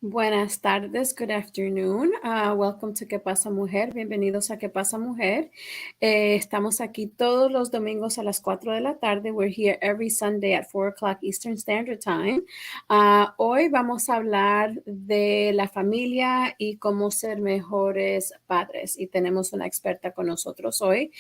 Buenas tardes, good afternoon. Welcome to ¿Qué pasa, mujer? Bienvenidos a ¿Qué pasa, mujer? Estamos aquí todos los domingos a las 4 de la tarde. We're here every Sunday at 4 o'clock Eastern Standard Time. Hoy vamos a hablar de la familia y cómo ser mejores padres. Y tenemos una experta con nosotros hoy.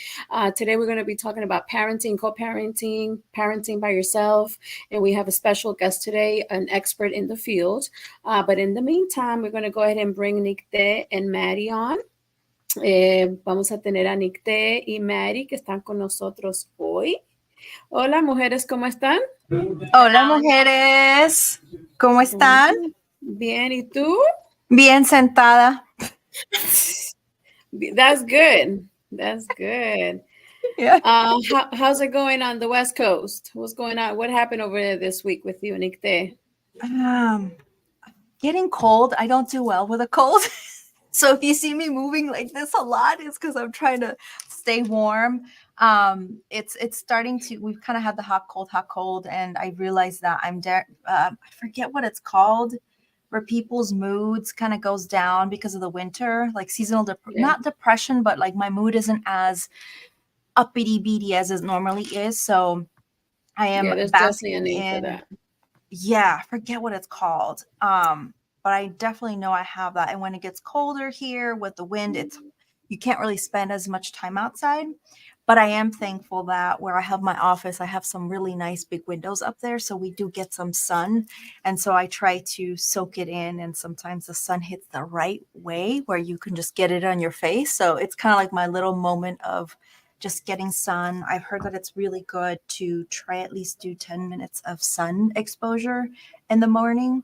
Today we're going to be talking about parenting, co-parenting, parenting by yourself. And we have a special guest today, an expert in the field. But in the meantime, we're going to go ahead and bring Nicté and Maddie on. Vamos a tener a Nicté y Maddie que están con nosotros hoy. Hola, mujeres, ¿cómo están? Hola, mujeres. ¿Cómo están? Bien, ¿y tú? Bien sentada. That's good. That's good. Yeah. How's it going on the West Coast? What's going on? What happened over there this week with you, Nicté? Getting cold. I don't do well with a cold. So if you see me moving like this a lot, it's because I'm trying to stay warm. It's starting to, we've kind of had the hot, cold, and I realized that I forget what it's called, where people's moods kind of goes down because of the winter, like seasonal, not depression, but like my mood isn't as uppity beady as it normally is. So I am there's basking definitely a need in, for that. yeah, I forget what it's called. But I definitely know I have that. And when it gets colder here with the wind, you can't really spend as much time outside. But I am thankful that where I have my office, I have some really nice big windows up there. So we do get some sun. And so I try to soak it in. And sometimes the sun hits the right way where you can just get it on your face. So it's kind of like my little moment of just getting sun. I've heard that it's really good to try at least do 10 minutes of sun exposure in the morning.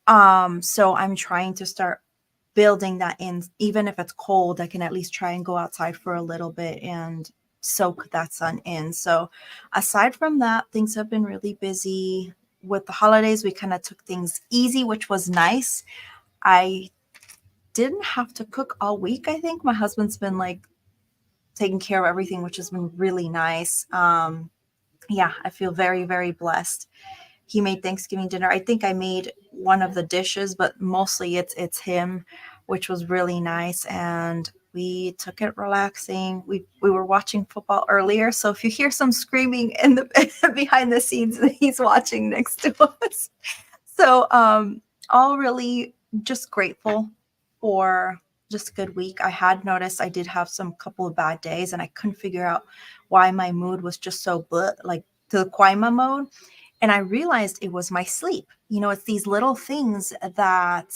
So I'm trying to start building that in. Even if it's cold, I can at least try and go outside for a little bit and soak that sun in. So aside from that, things have been really busy. With the holidays, we kind of took things easy, which was nice. I didn't have to cook all week. I think my husband's been like taking care of everything, which has been really nice. Yeah, I feel very, very blessed. He made Thanksgiving dinner. I think I made one of the dishes, but mostly it's him, which was really nice. And we took it relaxing. We were watching football earlier, so if you hear some screaming in the behind the scenes, he's watching next to us. So all really just grateful for just a good week. I had noticed I did have some couple of bad days, and I couldn't figure out why my mood was just so like to the Kwaima mode. And I realized it was my sleep. You know, it's these little things that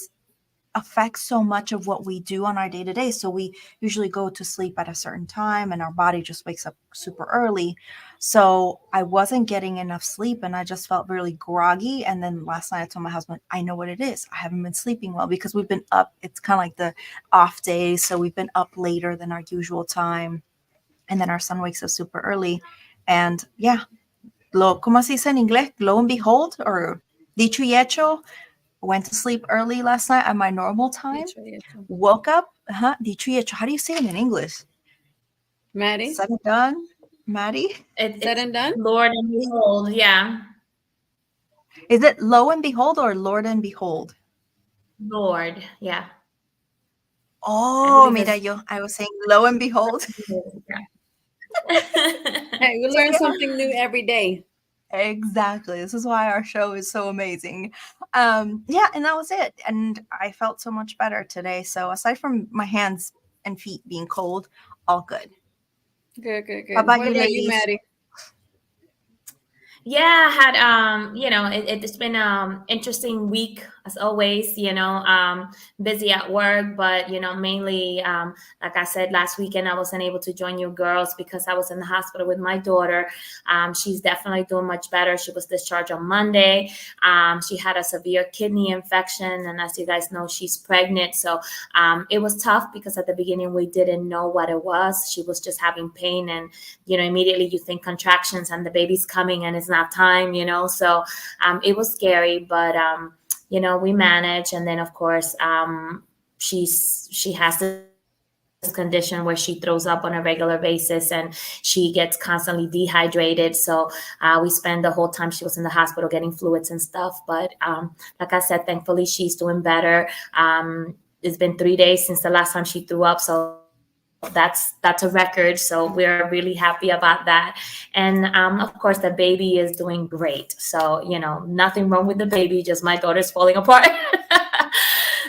affect so much of what we do on our day to day. So we usually go to sleep at a certain time and our body just wakes up super early. So I wasn't getting enough sleep and I just felt really groggy. And then last night I told my husband, I know what it is. I haven't been sleeping well because we've been up. It's kind of like the off days. So we've been up later than our usual time. And then our son wakes up super early. And yeah, ¿cómo se dice en inglés? Lo and behold, or dicho y hecho, went to sleep early last night at my normal time. Woke up, dicho y hecho. How do you say it in English? Maddie? Said and done? Maddie? Said and done? Lord and behold, yeah. Is it lo and behold or Lord and behold? Lord, yeah. Oh, mira, I was saying lo and behold. Hey, we learn something new every day. Exactly. This is why our show is so amazing. Yeah, and that was it. And I felt so much better today. So aside from my hands and feet being cold, all good. Good. How about What about you, Maddie? Yeah, I had it's been interesting week as always, busy at work, but mainly like I said last weekend I wasn't able to join you girls because I was in the hospital with my daughter. She's definitely doing much better. She was discharged on Monday. She had a severe kidney infection, and as you guys know, she's pregnant. So it was tough because at the beginning we didn't know what it was. She was just having pain, and immediately you think contractions and the baby's coming and it's not time, so it was scary, but we managed. And then of course she has to condition where she throws up on a regular basis and she gets constantly dehydrated. So we spent the whole time she was in the hospital getting fluids and stuff. But like I said, thankfully she's doing better. It's been 3 days since the last time she threw up. So that's a record. So we're really happy about that. And of course, the baby is doing great. So, nothing wrong with the baby, just my daughter's falling apart.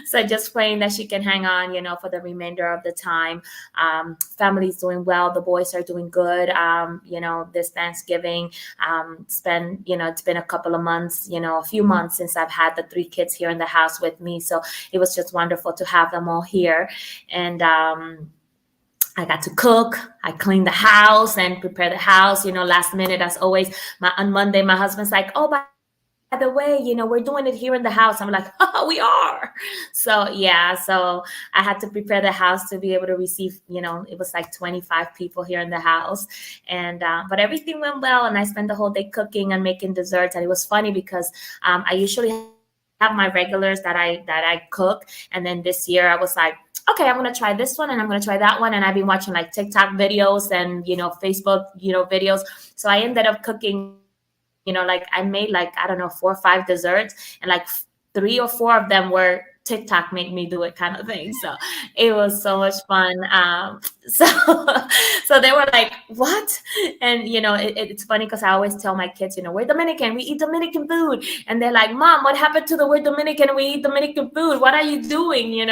So just praying that she can hang on, for the remainder of the time. Family's doing well. The boys are doing good. This Thanksgiving, it's been a couple of months, a few months since I've had the 3 kids here in the house with me. So it was just wonderful to have them all here. And, I got to cook. I cleaned the house and prepare the house, last minute as always. On Monday, my husband's like, oh, by the way, we're doing it here in the house. I'm like, oh, we are. So, yeah. So I had to prepare the house to be able to receive, it was like 25 people here in the house. And, but everything went well. And I spent the whole day cooking and making desserts. And it was funny because I usually have my regulars that I cook. And then this year I was like, okay, I'm going to try this one and I'm going to try that one. And I've been watching like TikTok videos and, Facebook, videos. So I ended up cooking, like I made like, I don't know, 4 or 5 desserts, and like 3 or 4 of them were TikTok made me do it kind of thing. So it was so much fun. So they were like, what? And, it's funny because I always tell my kids, we're Dominican, we eat Dominican food. And they're like, Mom, what happened to the word Dominican? We eat Dominican food. What are you doing?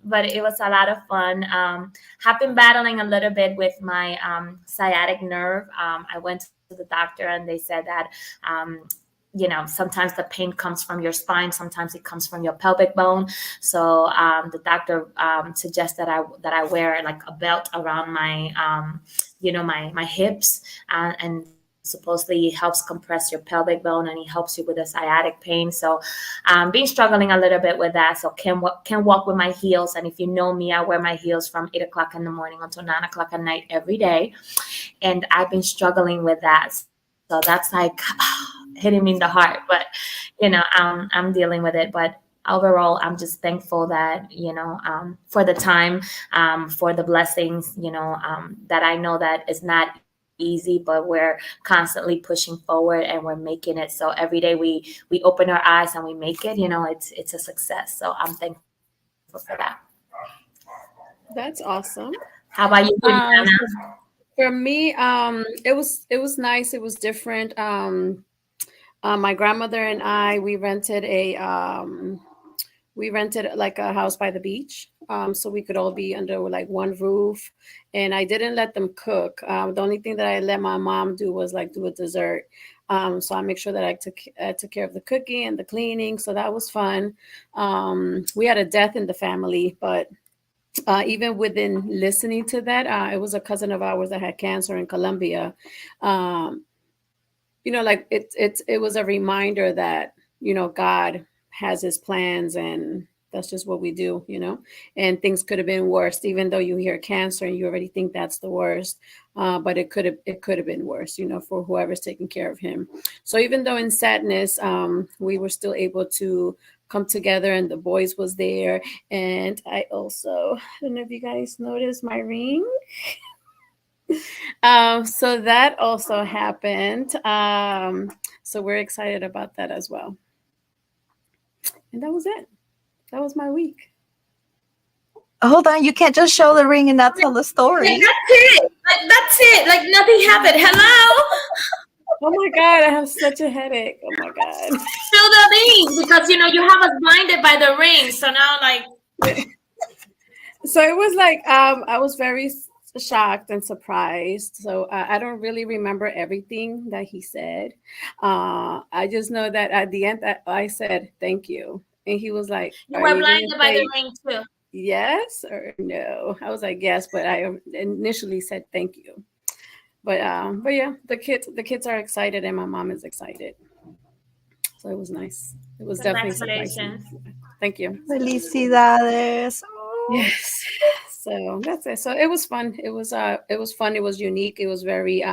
But it was a lot of fun. Have been battling a little bit with my sciatic nerve. I went to the doctor and they said that, sometimes the pain comes from your spine, sometimes it comes from your pelvic bone. So the doctor suggests that I wear like a belt around my, my hips, and supposedly it helps compress your pelvic bone and it helps you with the sciatic pain. So been struggling a little bit with that. So can walk with my heels. And if you know me, I wear my heels from 8 o'clock in the morning until 9 o'clock at night every day. And I've been struggling with that. So that's like hitting me in the heart, but I'm dealing with it. But overall, I'm just thankful that for the time, for the blessings, that I know that is not easy, but we're constantly pushing forward and we're making it. So every day we open our eyes and we make it. It's a success. So I'm thankful for that. That's awesome. How about you, Anna? For me, it was nice. It was different. My grandmother and I, we rented like a house by the beach, so we could all be under like one roof. And I didn't let them cook. The only thing that I let my mom do was like do a dessert. So I make sure that I took care of the cooking and the cleaning. So that was fun. We had a death in the family, but even within listening to that, it was a cousin of ours that had cancer in Colombia. Like it was a reminder that, God has his plans and that's just what we do, and things could have been worse, even though you hear cancer and you already think that's the worst. But it could have been worse, for whoever's taking care of him. So even though in sadness, we were still able to come together and the boys was there. And I don't know if you guys noticed my ring. So that also happened. So we're excited about that as well. And that was it. That was my week. Hold on, you can't just show the ring and not tell the story. Like, that's it. Like nothing happened. Hello. Oh my God, I have such a headache. Oh my God. Show the ring because you have us blinded by the ring. So now So it was like I was very shocked and surprised. So I don't really remember everything that he said. I just know that at the end I said thank you, and he was like, you were blinded by the ring too. Yes or no? I was like yes, but I initially said thank you. But yeah, the kids are excited and my mom is excited. So it was nice. It was definitely surprising. Thank you. Felicidades. Yes. So that's it. So it was fun. It was fun. It was unique. It was very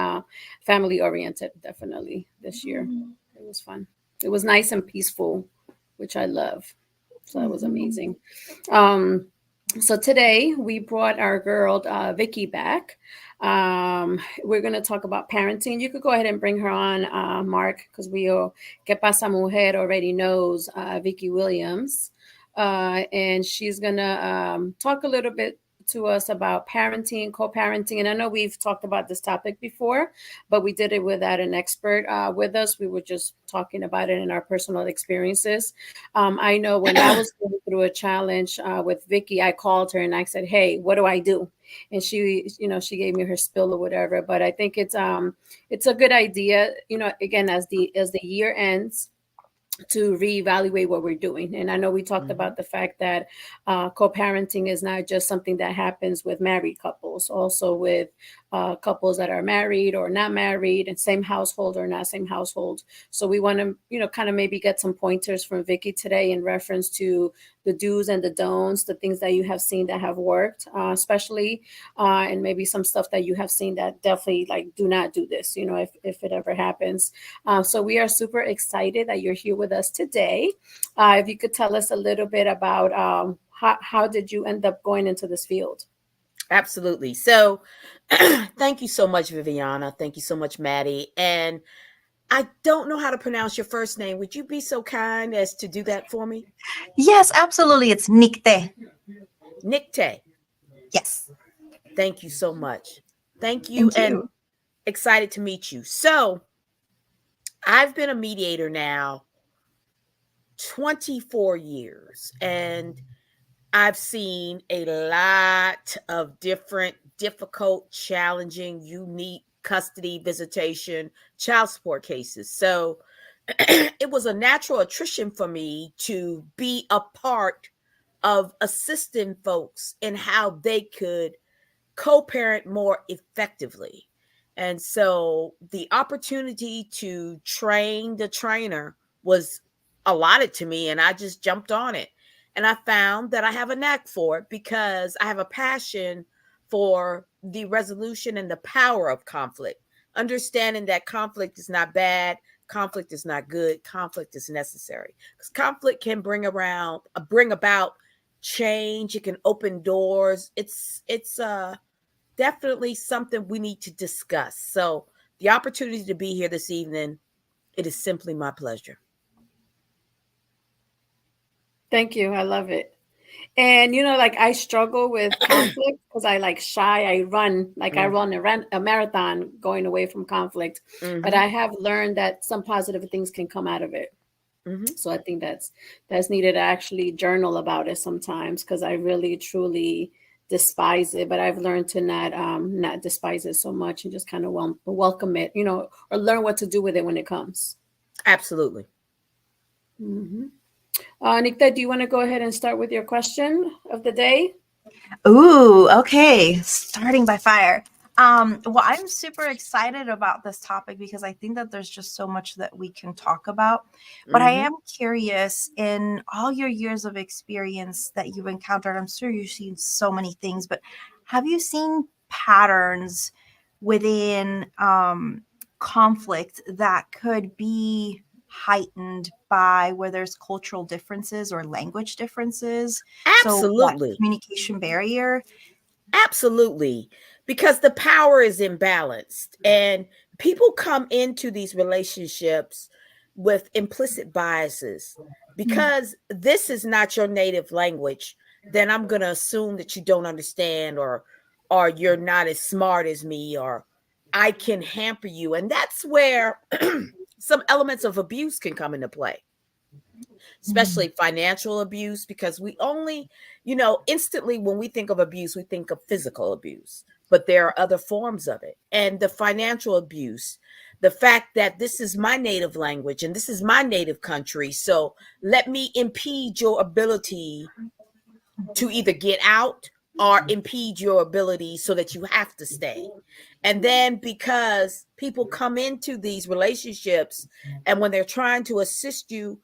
family oriented, definitely this year. It was fun. It was nice and peaceful, which I love. So that was amazing. So today we brought our girl Vicky back. We're going to talk about parenting. You could go ahead and bring her on, Mark, because we all, Que Pasa Mujer already knows Vicky Williams. And she's going to talk a little bit to us about parenting, co-parenting. And I know we've talked about this topic before, but we did it without an expert with us. We were just talking about it in our personal experiences. I know when I was going through a challenge with Vicky, I called her and I said, "Hey, what do I do?" And she, she gave me her spill or whatever. But I think it's a good idea, again, as the year ends, to reevaluate what we're doing. And I know we talked about the fact that co-parenting is not just something that happens with married couples, also with couples that are married or not married, and same household or not same household. So we want to, kind of maybe get some pointers from Vicky today in reference to the do's and the don'ts, the things that you have seen that have worked, especially, and maybe some stuff that you have seen that definitely like do not do this, if it ever happens. So we are super excited that you're here with us today. If you could tell us a little bit about how did you end up going into this field? Absolutely. So thank you so much, Viviana. Thank you so much, Maddie. And I don't know how to pronounce your first name. Would you be so kind as to do that for me? Yes, absolutely. It's Nikte. Nikte. Yes. Thank you so much. Thank you. Thank you. And excited to meet you. So I've been a mediator now 24 years, and I've seen a lot of different, difficult, challenging, unique custody, visitation, child support cases. So it was a natural attrition for me to be a part of assisting folks in how they could co-parent more effectively. And so the opportunity to train the trainer was allotted to me, and I just jumped on it. And I found that I have a knack for it because I have a passion for the resolution and the power of conflict, understanding that conflict is not bad, conflict is not good, conflict is necessary. Because conflict can bring about change, it can open doors. It's definitely something we need to discuss. So the opportunity to be here this evening, it is simply my pleasure. Thank you. I love it. And like I struggle with conflict because I like shy. I run I run a marathon going away from conflict, but I have learned that some positive things can come out of it. So I think that's needed to actually journal about it sometimes, because I really truly despise it. But I've learned to not despise it so much and just kind of welcome it, or learn what to do with it when it comes. Absolutely. Nikta, do you want to go ahead and start with your question of the day? Ooh, okay. Starting by fire. Well, I'm super excited about this topic because I think that there's just so much that we can talk about. But I am curious, in all your years of experience that you've encountered, I'm sure you've seen so many things, but have you seen patterns within conflict that could be heightened by where there's cultural differences or language differences? Absolutely. So communication barrier. Absolutely. Because the power is imbalanced, and people come into these relationships with implicit biases. Because this is not your native language, then I'm going to assume that you don't understand, or you're not as smart as me, or I can hamper you. And that's where some elements of abuse can come into play, especially financial abuse, because we only, instantly when we think of abuse, we think of physical abuse, but there are other forms of it. And the financial abuse, the fact that this is my native language and this is my native country, so let me impede your ability to either get out or impede your ability so that you have to stay. And then because people come into these relationships, and when they're trying to assist you,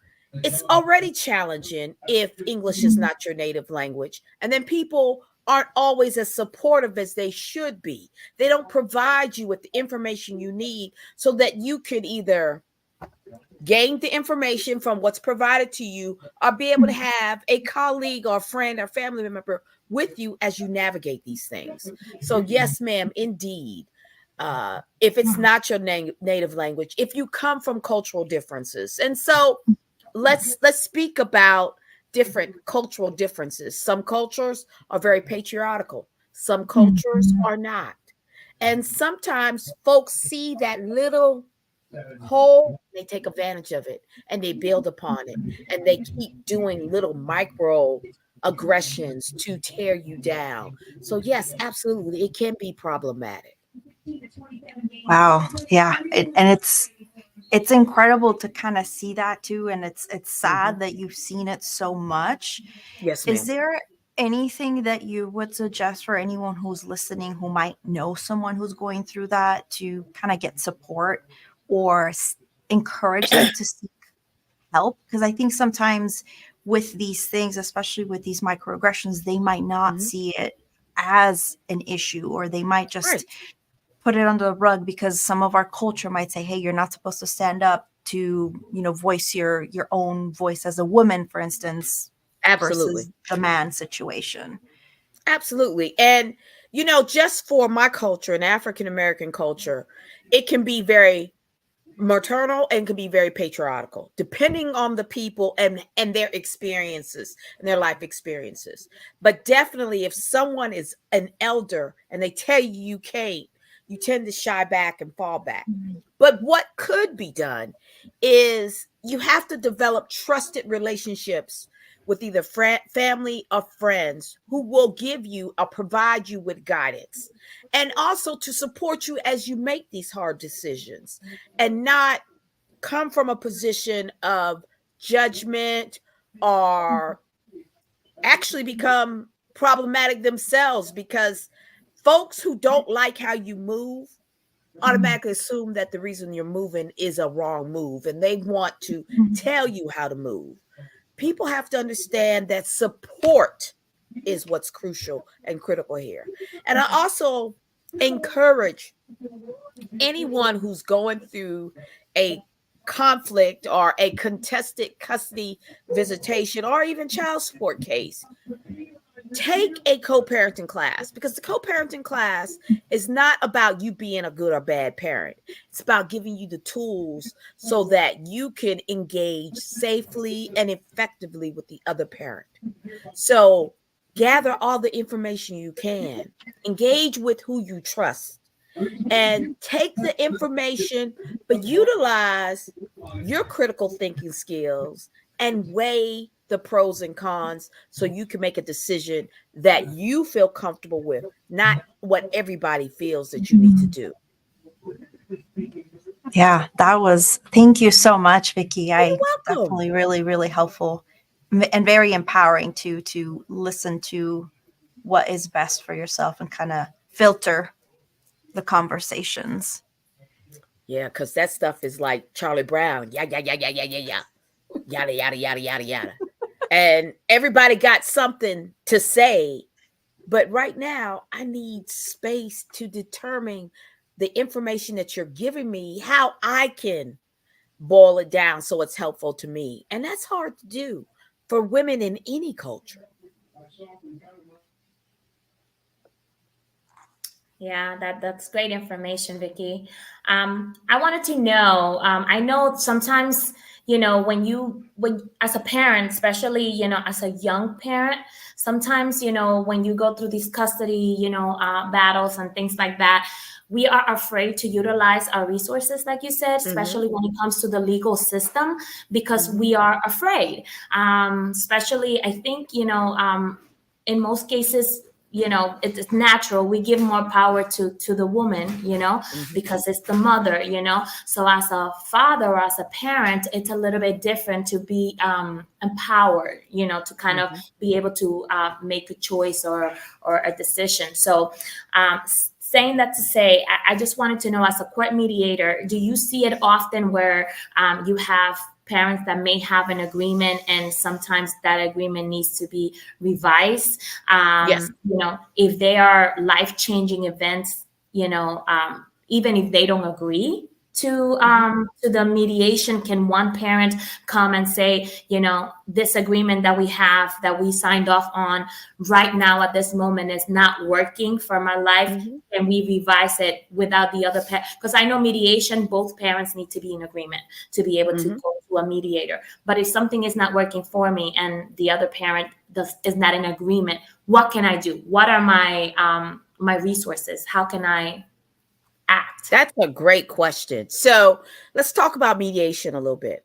it's already challenging if English is not your native language. And then people aren't always as supportive as they should be. They don't provide you with the information you need so that you could either gain the information from what's provided to you, or be able to have a colleague or friend or family member with you as you navigate these things. So yes, ma'am, indeed. If it's not your native language, if you come from cultural differences. And so let's speak about different cultural differences. Some cultures are very patriarchal, some cultures are not. And sometimes folks see that little hole, they take advantage of it and they build upon it, and they keep doing little micro aggressions to tear you down. So yes, absolutely, it can be problematic. Wow. Yeah. And it's incredible to kind of see that too. And it's sad that you've seen it so much. Yes, Is ma'am. there anything that you would suggest for anyone who's listening who might know someone who's going through that to kind of get support or encourage them to seek help? Because I think sometimes with these things, especially with these microaggressions, they might not see it as an issue, or they might just Right. put it under the rug because some of our culture might say, hey, you're not supposed to stand up to, voice your own voice as a woman, for instance, Absolutely. versus the man situation. Absolutely. And, just for my culture and African American culture, it can be very maternal and can be very patriarchal, depending on the people and their experiences and their life experiences. But definitely, if someone is an elder and they tell you you can't, you tend to shy back and fall back. But what could be done is you have to develop trusted relationships with either family or friends who will give you or provide you with guidance, and also to support you as you make these hard decisions, and not come from a position of judgment or actually become problematic themselves, because folks who don't like how you move automatically assume that the reason you're moving is a wrong move and they want to tell you how to move. People have to understand that support is what's crucial and critical here. And I also encourage anyone who's going through a conflict or a contested custody visitation or even child support case, take a co-parenting class, because the co-parenting class is not about you being a good or bad parent. It's about giving you the tools so that you can engage safely and effectively with the other parent. So gather all the information you can, engage with who you trust, and take the information, but utilize your critical thinking skills and weigh the pros and cons so you can make a decision that you feel comfortable with, not what everybody feels that you need to do. Yeah, thank you so much, Vicki. You're welcome. Definitely really, really helpful and very empowering to listen to what is best for yourself and kind of filter the conversations. Yeah, because that stuff is like Charlie Brown. Yeah, yeah, yeah, yeah, yeah, yeah, yeah. Yada, yada, yada, yada, yada. And everybody got something to say. But right now, I need space to determine the information that you're giving me, how I can boil it down so it's helpful to me. And that's hard to do for women in any culture. Yeah, that's great information, Vicki. I wanted to know. I know sometimes, when as a parent, especially as a young parent, sometimes when you go through these custody battles and things like that, we are afraid to utilize our resources, like you said, especially when it comes to the legal system, because we are afraid. Especially, I think in most cases, it's natural, we give more power to the woman, because it's the mother. So as a father or as a parent, it's a little bit different to be empowered, to kind of be able to make a choice or a decision. So saying that to say, I just wanted to know, as a court mediator, do you see it often where you have parents that may have an agreement and sometimes that agreement needs to be revised? Yes. If they are life-changing events, even if they don't agree to the mediation? Can one parent come and say, this agreement that we have, that we signed off on right now at this moment, is not working for my life? Can we revise it without the other parent? Because I know mediation, both parents need to be in agreement to be able to go to a mediator. But if something is not working for me and the other parent is not in agreement, what can I do? What are my resources? How can I act? That's a great question. So let's talk about mediation a little bit.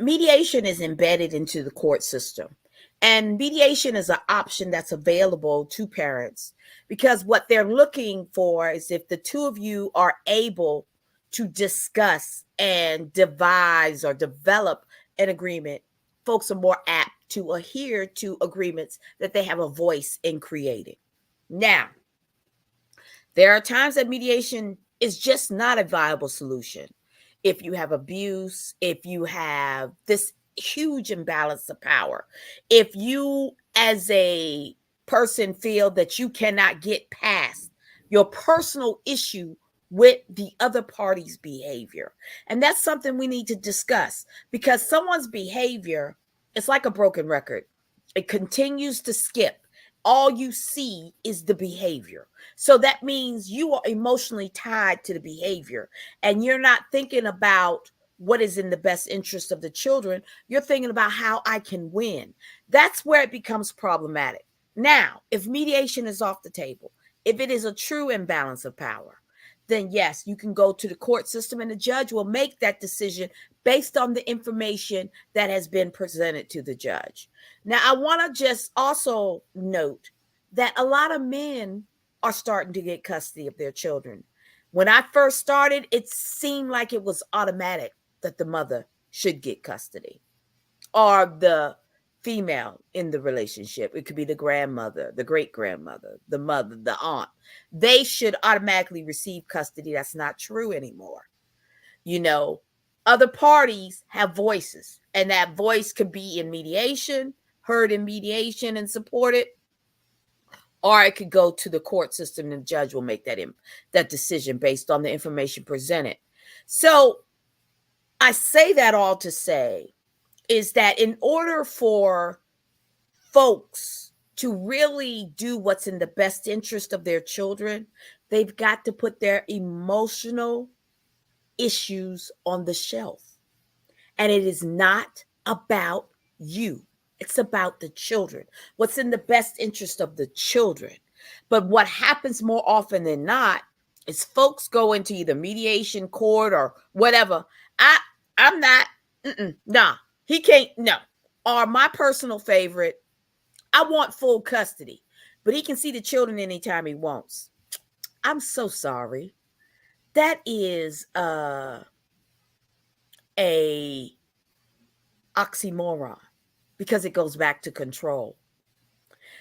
Mediation is embedded into the court system. And mediation is an option that's available to parents, because what they're looking for is if the two of you are able to discuss and devise or develop an agreement, folks are more apt to adhere to agreements that they have a voice in creating. Now, there are times that mediation is just not a viable solution. If you have abuse, if you have this huge imbalance of power, if you as a person feel that you cannot get past your personal issue with the other party's behavior. And that's something we need to discuss, because someone's behavior is like a broken record. It continues to skip. All you see is the behavior. So that means you are emotionally tied to the behavior, and you're not thinking about what is in the best interest of the children. You're thinking about how I can win. That's where it becomes problematic. Now, if mediation is off the table, if it is a true imbalance of power, then yes, you can go to the court system and the judge will make that decision based on the information that has been presented to the judge. Now, I want to just also note that a lot of men are starting to get custody of their children. When I first started, it seemed like it was automatic that the mother should get custody, or the female in the relationship. It could be the grandmother, the great grandmother, the mother, the aunt. They should automatically receive custody. That's not true anymore. Other parties have voices, and that voice could be in mediation, heard in mediation and supported, or it could go to the court system and the judge will make that decision based on the information presented. So I say that all to say is that in order for folks to really do what's in the best interest of their children, they've got to put their emotional issues on the shelf. And it is not about you. It's about the children. What's in the best interest of the children. But what happens more often than not is folks go into either mediation, court, or whatever. I'm not, nah, he can't, no. Or my personal favorite, I want full custody, but he can see the children anytime he wants. I'm so sorry. That is a oxymoron, because it goes back to control.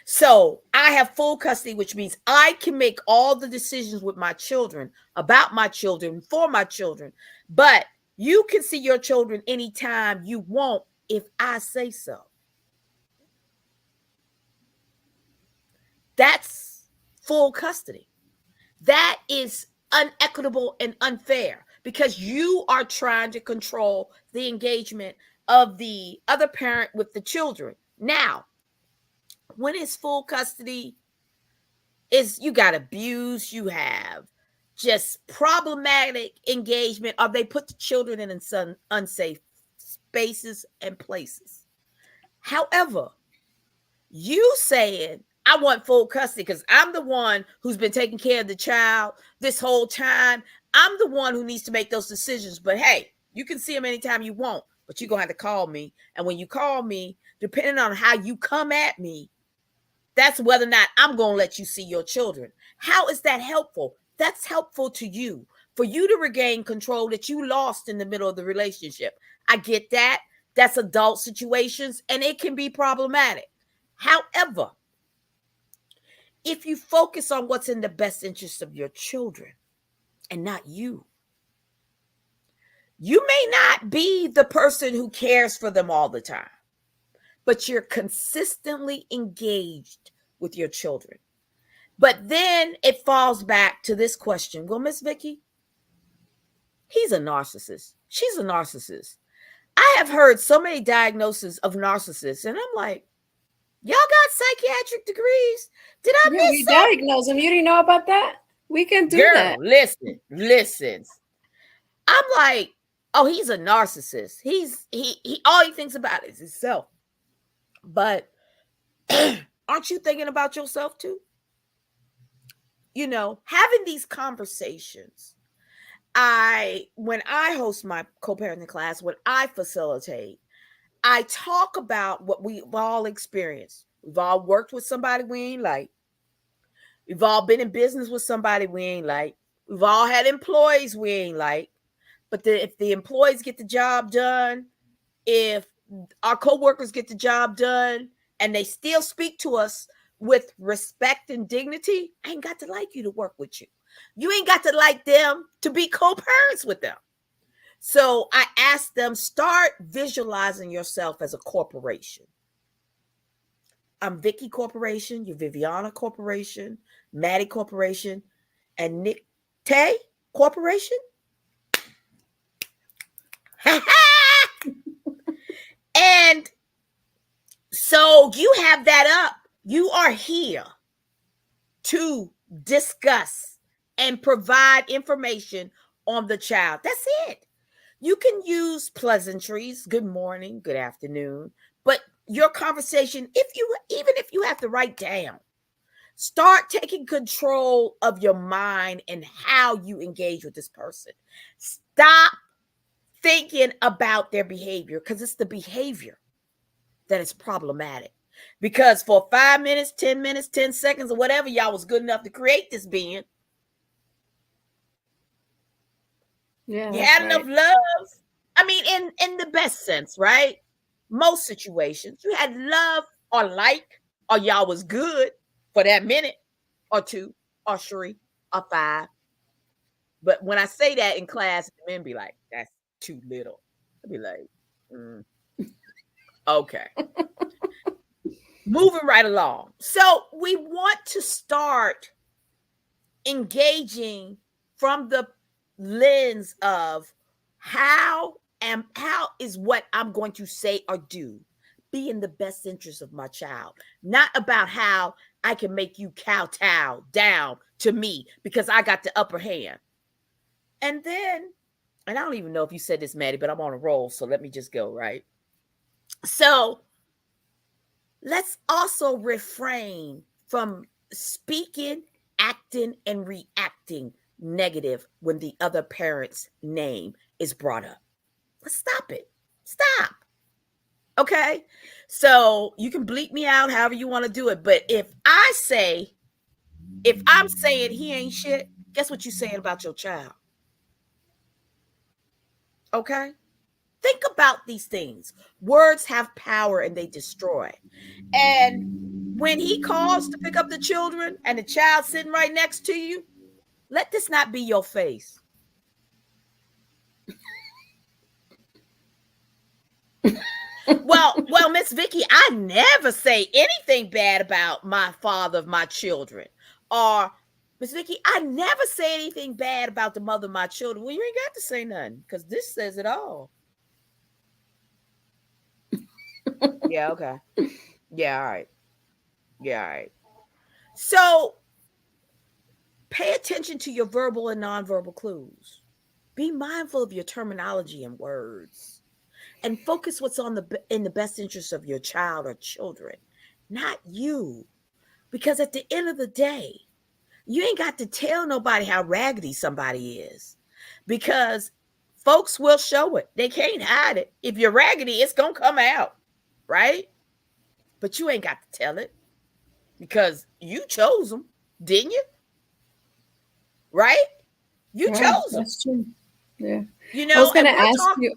So I have full custody, which means I can make all the decisions with my children, about my children, for my children. But you can see your children anytime you want if I say so. That's full custody. That is unequitable and unfair, because you are trying to control the engagement of the other parent with the children. Now, when it's full custody, you got abuse, you have just problematic engagement, or they put the children in some unsafe spaces and places. However, you saying, I want full custody because I'm the one who's been taking care of the child this whole time. I'm the one who needs to make those decisions. But hey, you can see them anytime you want, but you're going to have to call me. And when you call me, depending on how you come at me, that's whether or not I'm going to let you see your children. How is that helpful? That's helpful to you, for you to regain control that you lost in the middle of the relationship. I get that. That's adult situations, and it can be problematic. However, if you focus on what's in the best interest of your children and not you, you may not be the person who cares for them all the time, but you're consistently engaged with your children. But then it falls back to this question. Well, Miss Vicky, he's a narcissist. She's a narcissist. I have heard so many diagnoses of narcissists, and I'm like, y'all got psychiatric degrees? Did I Yeah, miss we something? diagnose them. You didn't know about that? We can do Girl, that. listen. I'm like, oh, he's a narcissist. He all he thinks about is himself. But aren't you thinking about yourself too? You know, having these conversations. When I host my co-parenting class, when I facilitate, I talk about what we've all experienced. We've all worked with somebody we ain't like. We've all been in business with somebody we ain't like. We've all had employees we ain't like. But if the employees get the job done, if our coworkers get the job done, and they still speak to us with respect and dignity, I ain't got to like you to work with you. You ain't got to like them to be co-parents with them. So I asked them, start visualizing yourself as a corporation. I'm Vicky Corporation, you're Viviana Corporation, Maddie Corporation, and Nick Tay Corporation. And so you have that up. You are here to discuss and provide information on the child. That's it. You can use pleasantries, good morning, good afternoon, but your conversation, even if you have to write down, start taking control of your mind and how you engage with this person. Stop thinking about their behavior, because it's the behavior that is problematic. Because for 5 minutes, 10 minutes, 10 seconds, or whatever y'all was good enough to create this being, Yeah, you that's had right. enough love. I mean, in the best sense, right? Most situations, you had love or like, or y'all was good for that minute or two or three or five. But when I say that in class, the men be like, that's too little. I'd be like, okay. Moving right along. So we want to start engaging from the lens of how is what I'm going to say or do be in the best interest of my child, not about how I can make you kowtow down to me because I got the upper hand. And then, and I don't even know if you said this, Maddie, but I'm on a roll, so let me just go, right? So let's also refrain from speaking, acting, and reacting negative when the other parent's name is brought up. Let's stop it. Stop. Okay? So you can bleep me out however you want to do it. But if I'm saying he ain't shit, guess what you're saying about your child? Okay? Think about these things. Words have power and they destroy. And when he calls to pick up the children and the child sitting right next to you, let this not be your face. Well, Miss Vicky, I never say anything bad about my father of my children. Or Miss Vicky, I never say anything bad about the mother of my children. Well, you ain't got to say nothing because this says it all. Yeah, okay. Yeah, all right. Yeah, all right. So pay attention to your verbal and nonverbal clues. Be mindful of your terminology and words. And focus what's in the best interest of your child or children, not you. Because at the end of the day, you ain't got to tell nobody how raggedy somebody is. Because folks will show it. They can't hide it. If you're raggedy, it's going to come out, right? But you ain't got to tell it because you chose them, didn't you? Right? You chose them. That's true. Yeah. You know, I was going to ask you.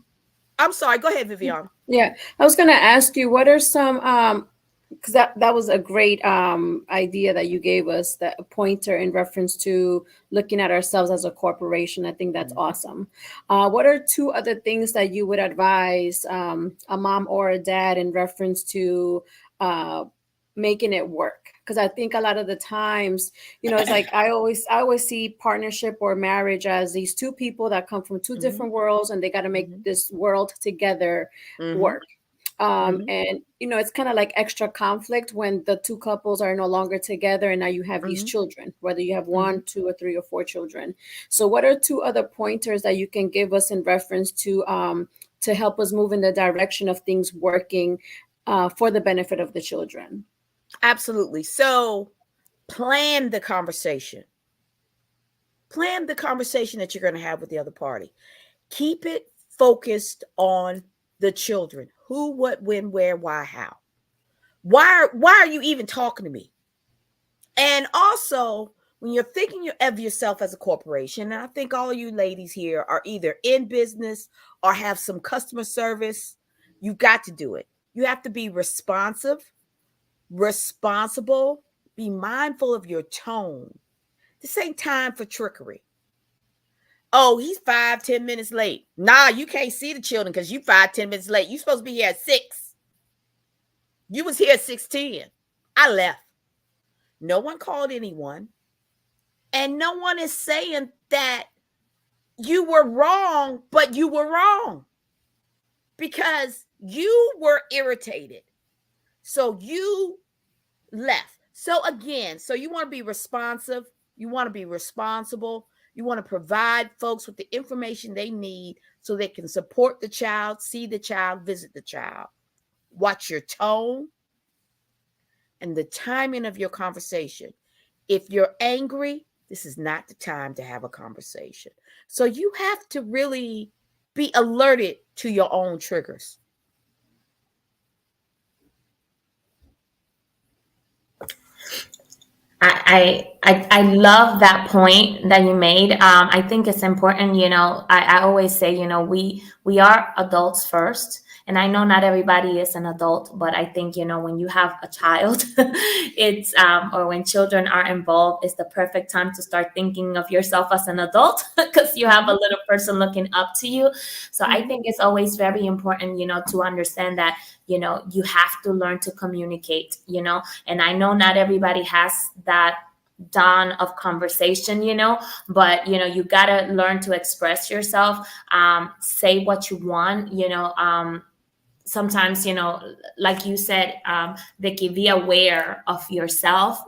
I'm sorry. Go ahead, Vivian. Yeah, I was going to ask you, what are some because that was a great idea that you gave us, that a pointer in reference to looking at ourselves as a corporation. I think that's awesome. What are two other things that you would advise a mom or a dad in reference to making it work? because I think a lot of the times, it's like I always see partnership or marriage as these two people that come from two different worlds, and they got to make this world together work. And it's kind of like extra conflict when the two couples are no longer together, and now you have these children, whether you have 1, 2, or 3 or 4 children. So what are 2 other pointers that you can give us in reference to help us move in the direction of things working for the benefit of the children? Absolutely. So plan the conversation. Plan the conversation that you're going to have with the other party. Keep it focused on the children. Who, what, when, where, why, how. Why are you even talking to me? And also, when you're thinking of yourself as a corporation, and I think all of you ladies here are either in business or have some customer service, you got to do it. You have to be responsive, responsible, be mindful of your tone. This ain't time for trickery. Oh, he's 5-10 minutes late. Nah, you can't see the children because you 5-10 minutes late. You supposed to be here at 6. You was here at 6:10. I left. No one called anyone. And no one is saying that you were wrong, but you were wrong because you were irritated. So you left. So again, so you want to be responsive. You want to be responsible. You want to provide folks with the information they need so they can support the child, see the child, visit the child. Watch your tone and the timing of your conversation. If you're angry, this is not the time to have a conversation. So you have to really be alerted to your own triggers. I love that point that you made. I think it's important. I always say, we are adults first, and I know not everybody is an adult, but I think when you have a child, it's or when children are involved, it's the perfect time to start thinking of yourself as an adult because you have a little person looking up to you. So I think it's always very important, to understand that you have to learn to communicate. And I know not everybody has that dawn of conversation, but you gotta learn to express yourself, say what you want, sometimes, like you said, Vicky, be aware of yourself,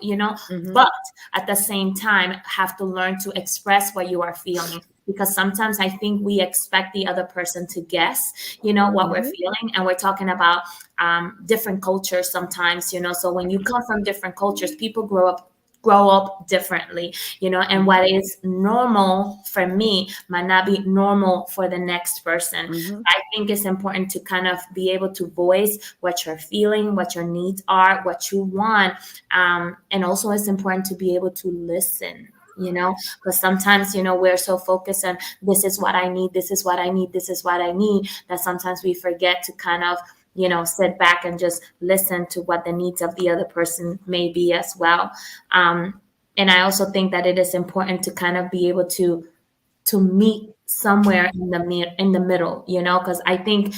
but at the same time have to learn to express what you are feeling, because sometimes I think we expect the other person to guess, what we're feeling. And we're talking about different cultures sometimes, so when you come from different cultures, people grow up differently, and what is normal for me might not be normal for the next person. I think it's important to kind of be able to voice what you're feeling, what your needs are, what you want. And also it's important to be able to listen, because sometimes, we're so focused on this is what I need, this is what I need, this is what I need, that sometimes we forget to kind of sit back and just listen to what the needs of the other person may be as well. And I also think that it is important to kind of be able to meet somewhere in the middle, because I think,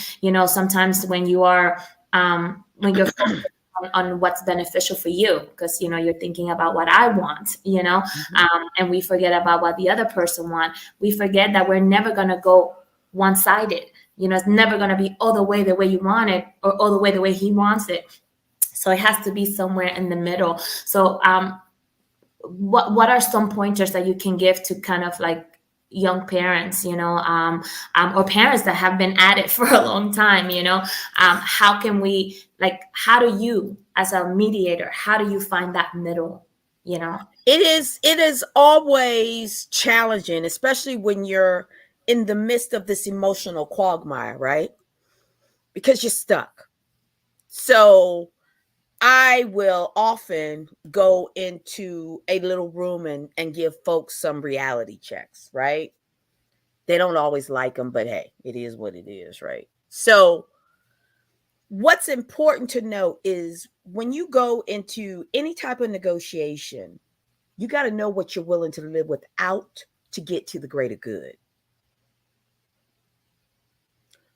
sometimes when you are, when you're focused on what's beneficial for you, because, you're thinking about what I want, and we forget about what the other person wants. We forget that we're never going to go one-sided. It's never going to be all the way you want it or all the way the way he wants it. So it has to be somewhere in the middle. So what are some pointers that you can give to kind of like young parents, or parents that have been at it for a long time, how can we, how do you, as a mediator, how do you find that middle, It is always challenging, especially when you're in the midst of this emotional quagmire, right? Because you're stuck. So I will often go into a little room and give folks some reality checks, right? They don't always like them, but hey, it is what it is, right? So what's important to know is when you go into any type of negotiation, you got to know what you're willing to live without to get to the greater good.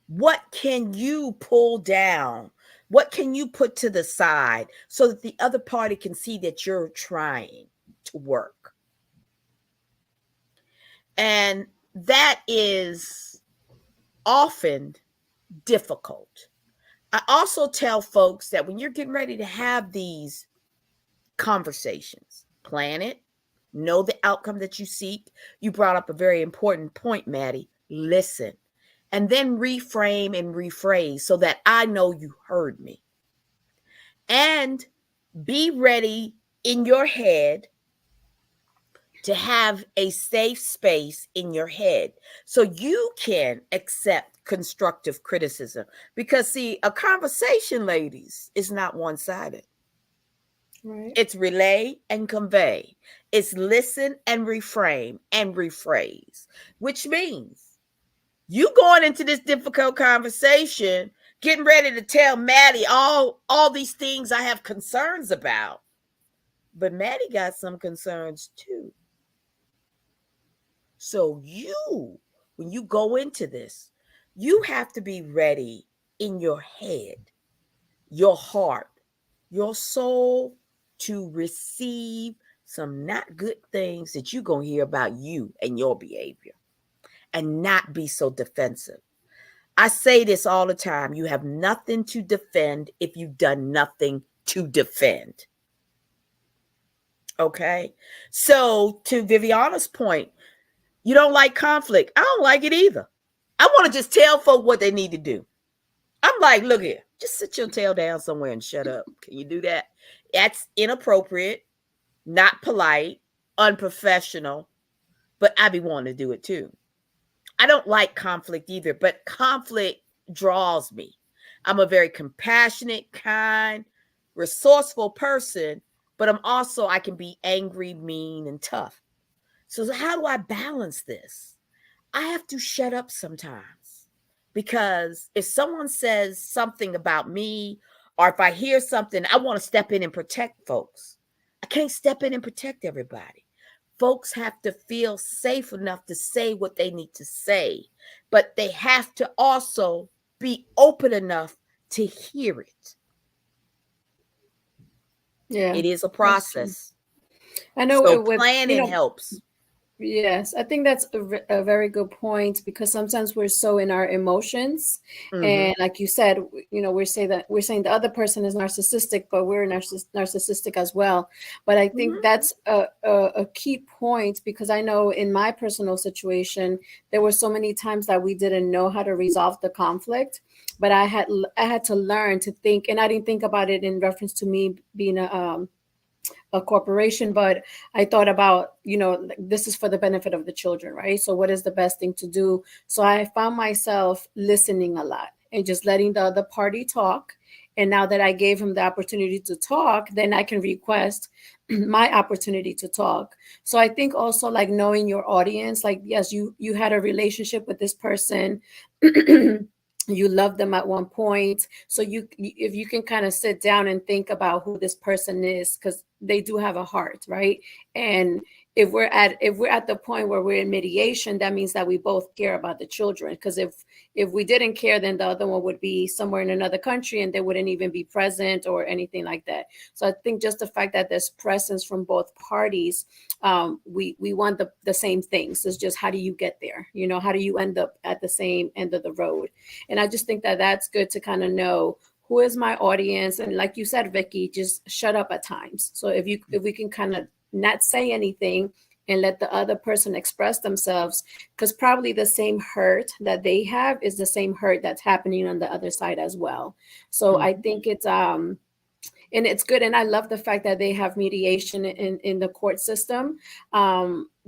What can you pull down What can you put to the side so that the other party can see that you're trying to work? And that is often difficult. I also tell folks that when you're getting ready to have these conversations, plan it, know the outcome that you seek. You brought up a very important point, Maddie. Listen, and then reframe and rephrase so that I know you heard me. And be ready in your head to have a safe space in your head so you can accept constructive criticism. Because, see, a conversation, ladies, is not one-sided. Right. It's relay and convey. It's listen and reframe and rephrase, which means you going into this difficult conversation, getting ready to tell Maddie all these things I have concerns about. But Maddie got some concerns too. So when you go into this, you have to be ready in your head, your heart, your soul to receive some not good things that you're going to hear about you and your behavior, and not be so defensive. I say this all the time. You have nothing to defend if you've done nothing to defend. Okay? So to Viviana's point, you don't like conflict. I don't like it either. I want to just tell folk what they need to do. I'm like, look here, just sit your tail down somewhere and shut up. Can you do that? That's inappropriate, not polite, unprofessional, but I be wanting to do it too. I don't like conflict either, but conflict draws me. I'm a very compassionate, kind, resourceful person, but I can be angry, mean, and tough. So how do I balance this? I have to shut up sometimes, because if someone says something about me, or if I hear something, I want to step in and protect folks. I can't step in and protect everybody. Folks have to feel safe enough to say what they need to say, but they have to also be open enough to hear it. Yeah. It is a process. I know So with, planning helps. Yes, I think that's a very good point, because sometimes we're so in our emotions, and like you said, we're saying the other person is narcissistic, but we're narcissistic as well. But I think that's a key point, because I know in my personal situation, there were so many times that we didn't know how to resolve the conflict, but I had to learn to think, and I didn't think about it in reference to me being a corporation, but I thought about, this is for the benefit of the children, right? So what is the best thing to do? So I found myself listening a lot and just letting the other party talk. And now that I gave him the opportunity to talk, then I can request my opportunity to talk. So I think also, like, knowing your audience, like, yes, you had a relationship with this person. You loved them at one point, so if you can kind of sit down and think about who this person is, because they do have a heart, right? And if we're at the point where we're in mediation, that means that we both care about the children, because if we didn't care, then the other one would be somewhere in another country and they wouldn't even be present or anything like that. So I think just the fact that there's presence from both parties, we want the same things. It's just, how do you get there? How do you end up at the same end of the road? And I just think that that's good to kind of know who is my audience. And like you said, Vicky, just shut up at times. So if we can kind of not say anything and let the other person express themselves, because probably the same hurt that they have is the same hurt that's happening on the other side as well. So I think it's and it's good. And I love the fact that they have mediation in the court system.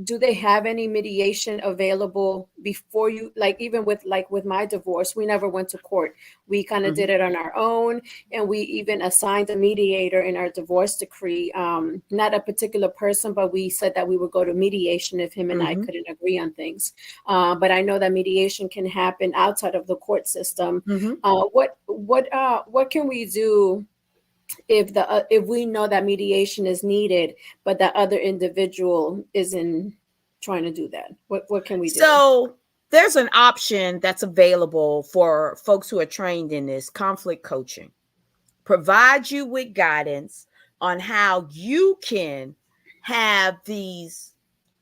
Do they have any mediation available before you, like, even with my divorce, we never went to court. We kind of did it on our own. And we even assigned a mediator in our divorce decree, not a particular person, but we said that we would go to mediation if him and I couldn't agree on things. But I know that mediation can happen outside of the court system. What can we do if we know that mediation is needed, but that other individual isn't trying to do that? What can we do? So there's an option that's available for folks who are trained in this: conflict coaching. provide you with guidance on how you can have these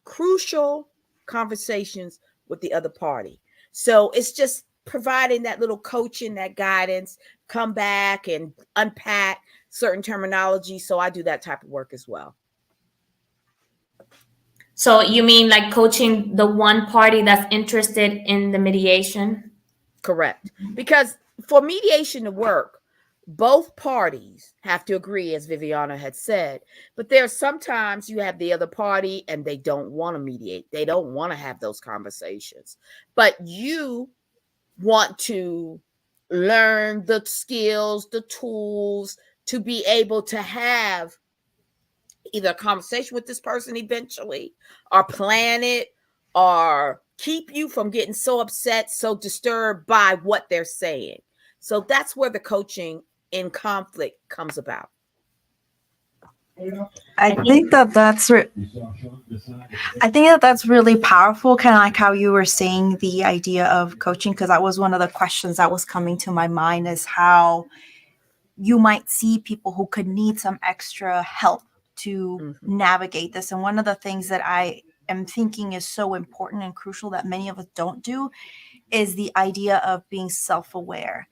crucial conversations with the other party. So it's just providing that little coaching, that guidance, come back and unpack certain terminology. So I do that type of work as well. So you mean like coaching the one party that's interested in the mediation? Correct. Because for mediation to work, both parties have to agree, as Viviana had said. But there's sometimes you have the other party and they don't want to mediate. They don't want to have those conversations. But you want to learn the skills, the tools to be able to have either a conversation with this person eventually, or plan it, or keep you from getting so upset, so disturbed by what they're saying. So that's where the coaching in conflict comes about. I think that that's really powerful, kind of like how you were saying the idea of coaching, because that was one of the questions that was coming to my mind, is how you might see people who could need some extra help to navigate this. And one of the things that I am thinking is so important and crucial that many of us don't do is the idea of being self-aware.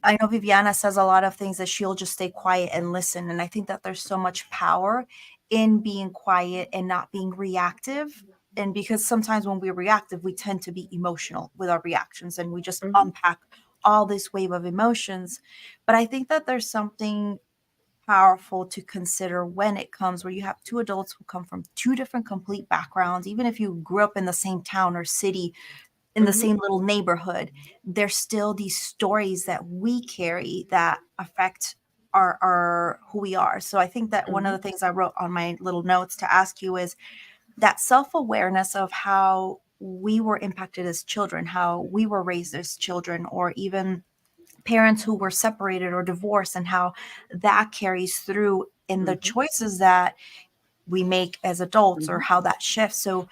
I know Viviana says a lot of things that she'll just stay quiet and listen. And I think that there's so much power in being quiet and not being reactive. And because sometimes when we're reactive, we tend to be emotional with our reactions and we just unpack all this wave of emotions. But I think that there's something powerful to consider when it comes where you have two adults who come from two different complete backgrounds. Even if you grew up in the same town or city, in the same little neighborhood, there's still these stories that we carry that affect our who we are. So I think that one of the things I wrote on my little notes to ask you is that self-awareness of how we were impacted as children, how we were raised as children, or even parents who were separated or divorced, and how that carries through in the choices that we make as adults, or how that shifts. So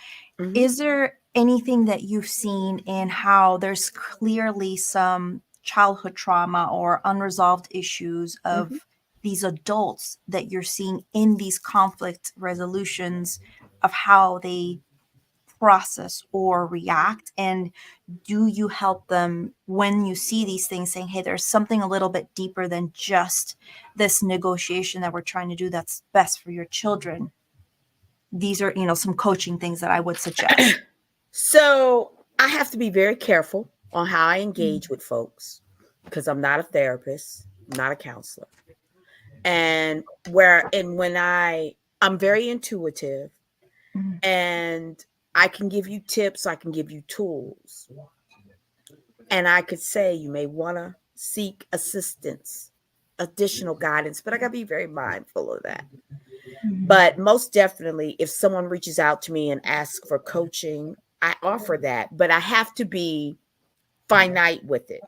is there anything that you've seen in how there's clearly some childhood trauma or unresolved issues of these adults that you're seeing in these conflict resolutions, of how they process or react? And do you help them when you see these things, saying, hey, there's something a little bit deeper than just this negotiation that we're trying to do that's best for your children? These are, some coaching things that I would suggest. So I have to be very careful on how I engage with folks, because I'm not a therapist, I'm not a counselor. And when I'm very intuitive, and I can give you tips, I can give you tools. And I could say you may want to seek assistance, additional guidance, but I got to be very mindful of that. But most definitely, if someone reaches out to me and asks for coaching, I offer that, but I have to be finite with it.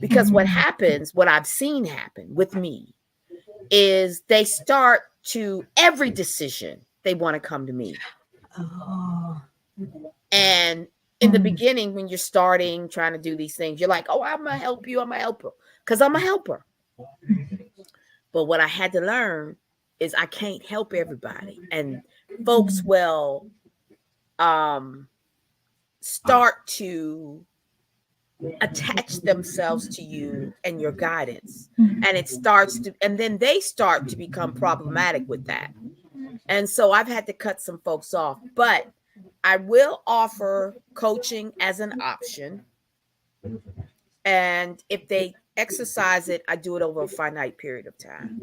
Because what I've seen happen with me, is they start to, every decision, they want to come to me. And in the beginning, when you're starting, trying to do these things, you're like, oh, I'm going to help you. I'm a helper, because I'm a helper. But what I had to learn is I can't help everybody. And folks will start to attach themselves to you and your guidance. And then they start to become problematic with that. And so I've had to cut some folks off, but I will offer coaching as an option. And if they exercise it, I do it over a finite period of time,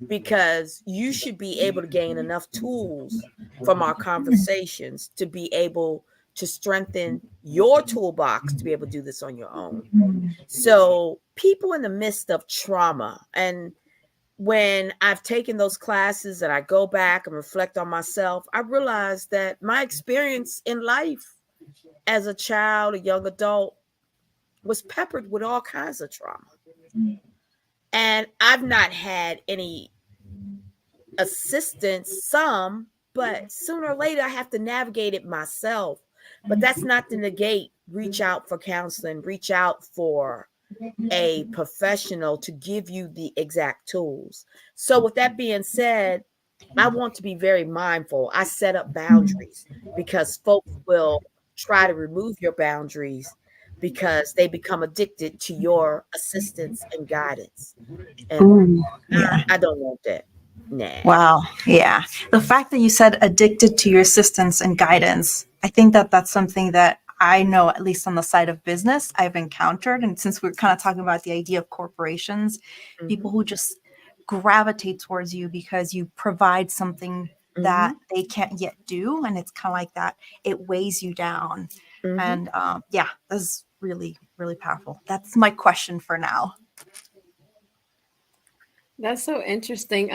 because you should be able to gain enough tools from our conversations to be able to strengthen your toolbox to be able to do this on your own. So people in the midst of trauma, and when I've taken those classes and I go back and reflect on myself, I realize that my experience in life as a child, a young adult, was peppered with all kinds of trauma. And I've not had any assistance, but sooner or later I have to navigate it myself. But that's not to negate, reach out for counseling, reach out for a professional to give you the exact tools. So with that being said, I want to be very mindful. I set up boundaries because folks will try to remove your boundaries because they become addicted to your assistance and guidance. And Ooh, yeah. I don't want that. Nah. Wow. Yeah. The fact that you said addicted to your assistance and guidance, I think that that's something that I know, at least on the side of business, I've encountered. And since we're kind of talking about the idea of corporations, people who just gravitate towards you because you provide something that they can't yet do. And it's kind of like that. It weighs you down. And yeah, that's really, really powerful. That's my question for now. That's so interesting.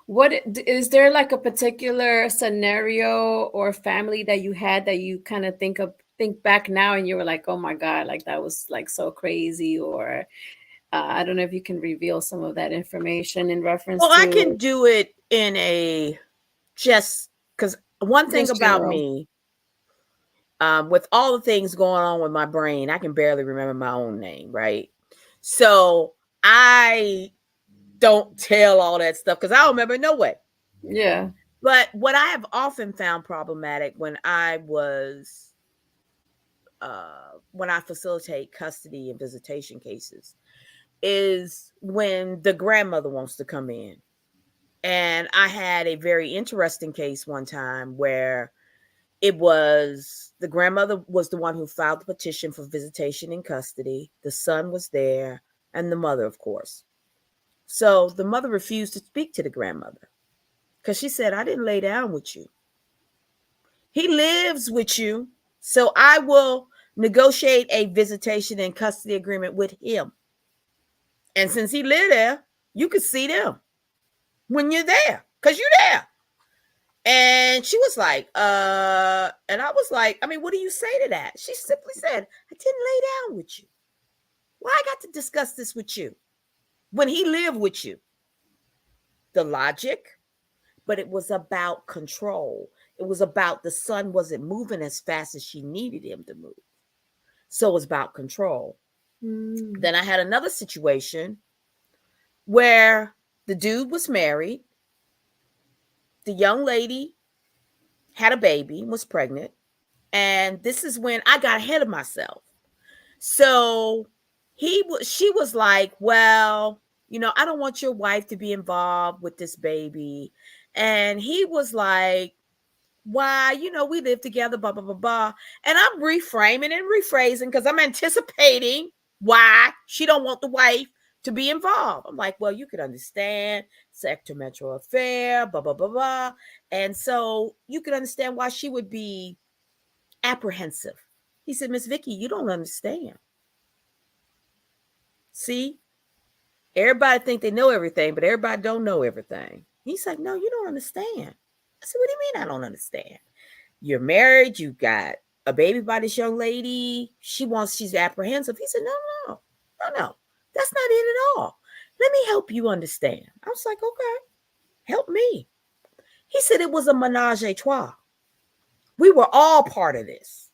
What is there like a particular scenario or family that you had that you kind of think back now and you were like, oh my God, like that was like so crazy, or I don't know if you can reveal some of that information in reference Well, I to can do it in a just because one thing just about general. me, with all the things going on with my brain, I can barely remember my own name, right? So I don't tell all that stuff because I don't remember no way. Yeah. But what I have often found problematic when I facilitate custody and visitation cases is when the grandmother wants to come in. And I had a very interesting case one time where it was the grandmother was the one who filed the petition for visitation in custody. The son was there, and the mother, of course. So the mother refused to speak to the grandmother because she said, I didn't lay down with you. He lives with you, so I will negotiate a visitation and custody agreement with him. And since he lived there, you could see them when you're there because you're there. And she was like, and I was like, I mean, what do you say to that? She simply said, I didn't lay down with you. Why I got to discuss this with you when he lived with you? The logic, but it was about control. It was about the son wasn't moving as fast as she needed him to move. So it was about control. Then I had another situation where the dude was married. The young lady had a baby, was pregnant. And this is when I got ahead of myself. So she was like, well, I don't want your wife to be involved with this baby. And he was like, why, we live together, blah, blah, blah, blah. And I'm reframing and rephrasing because I'm anticipating why she don't want the wife to be involved. I'm like, well, you could understand, it's an extramatrimonial affair, blah, blah, blah, blah. And so you could understand why she would be apprehensive. He said, Miss Vicky, you don't understand. See, everybody think they know everything, but everybody don't know everything. He's like, no, you don't understand. I said, what do you mean I don't understand? You're married, you got a baby by this young lady. She's apprehensive. He said, no, that's not it at all. Let me help you understand. I was like, okay, help me. He said it was a menage a trois. We were all part of this,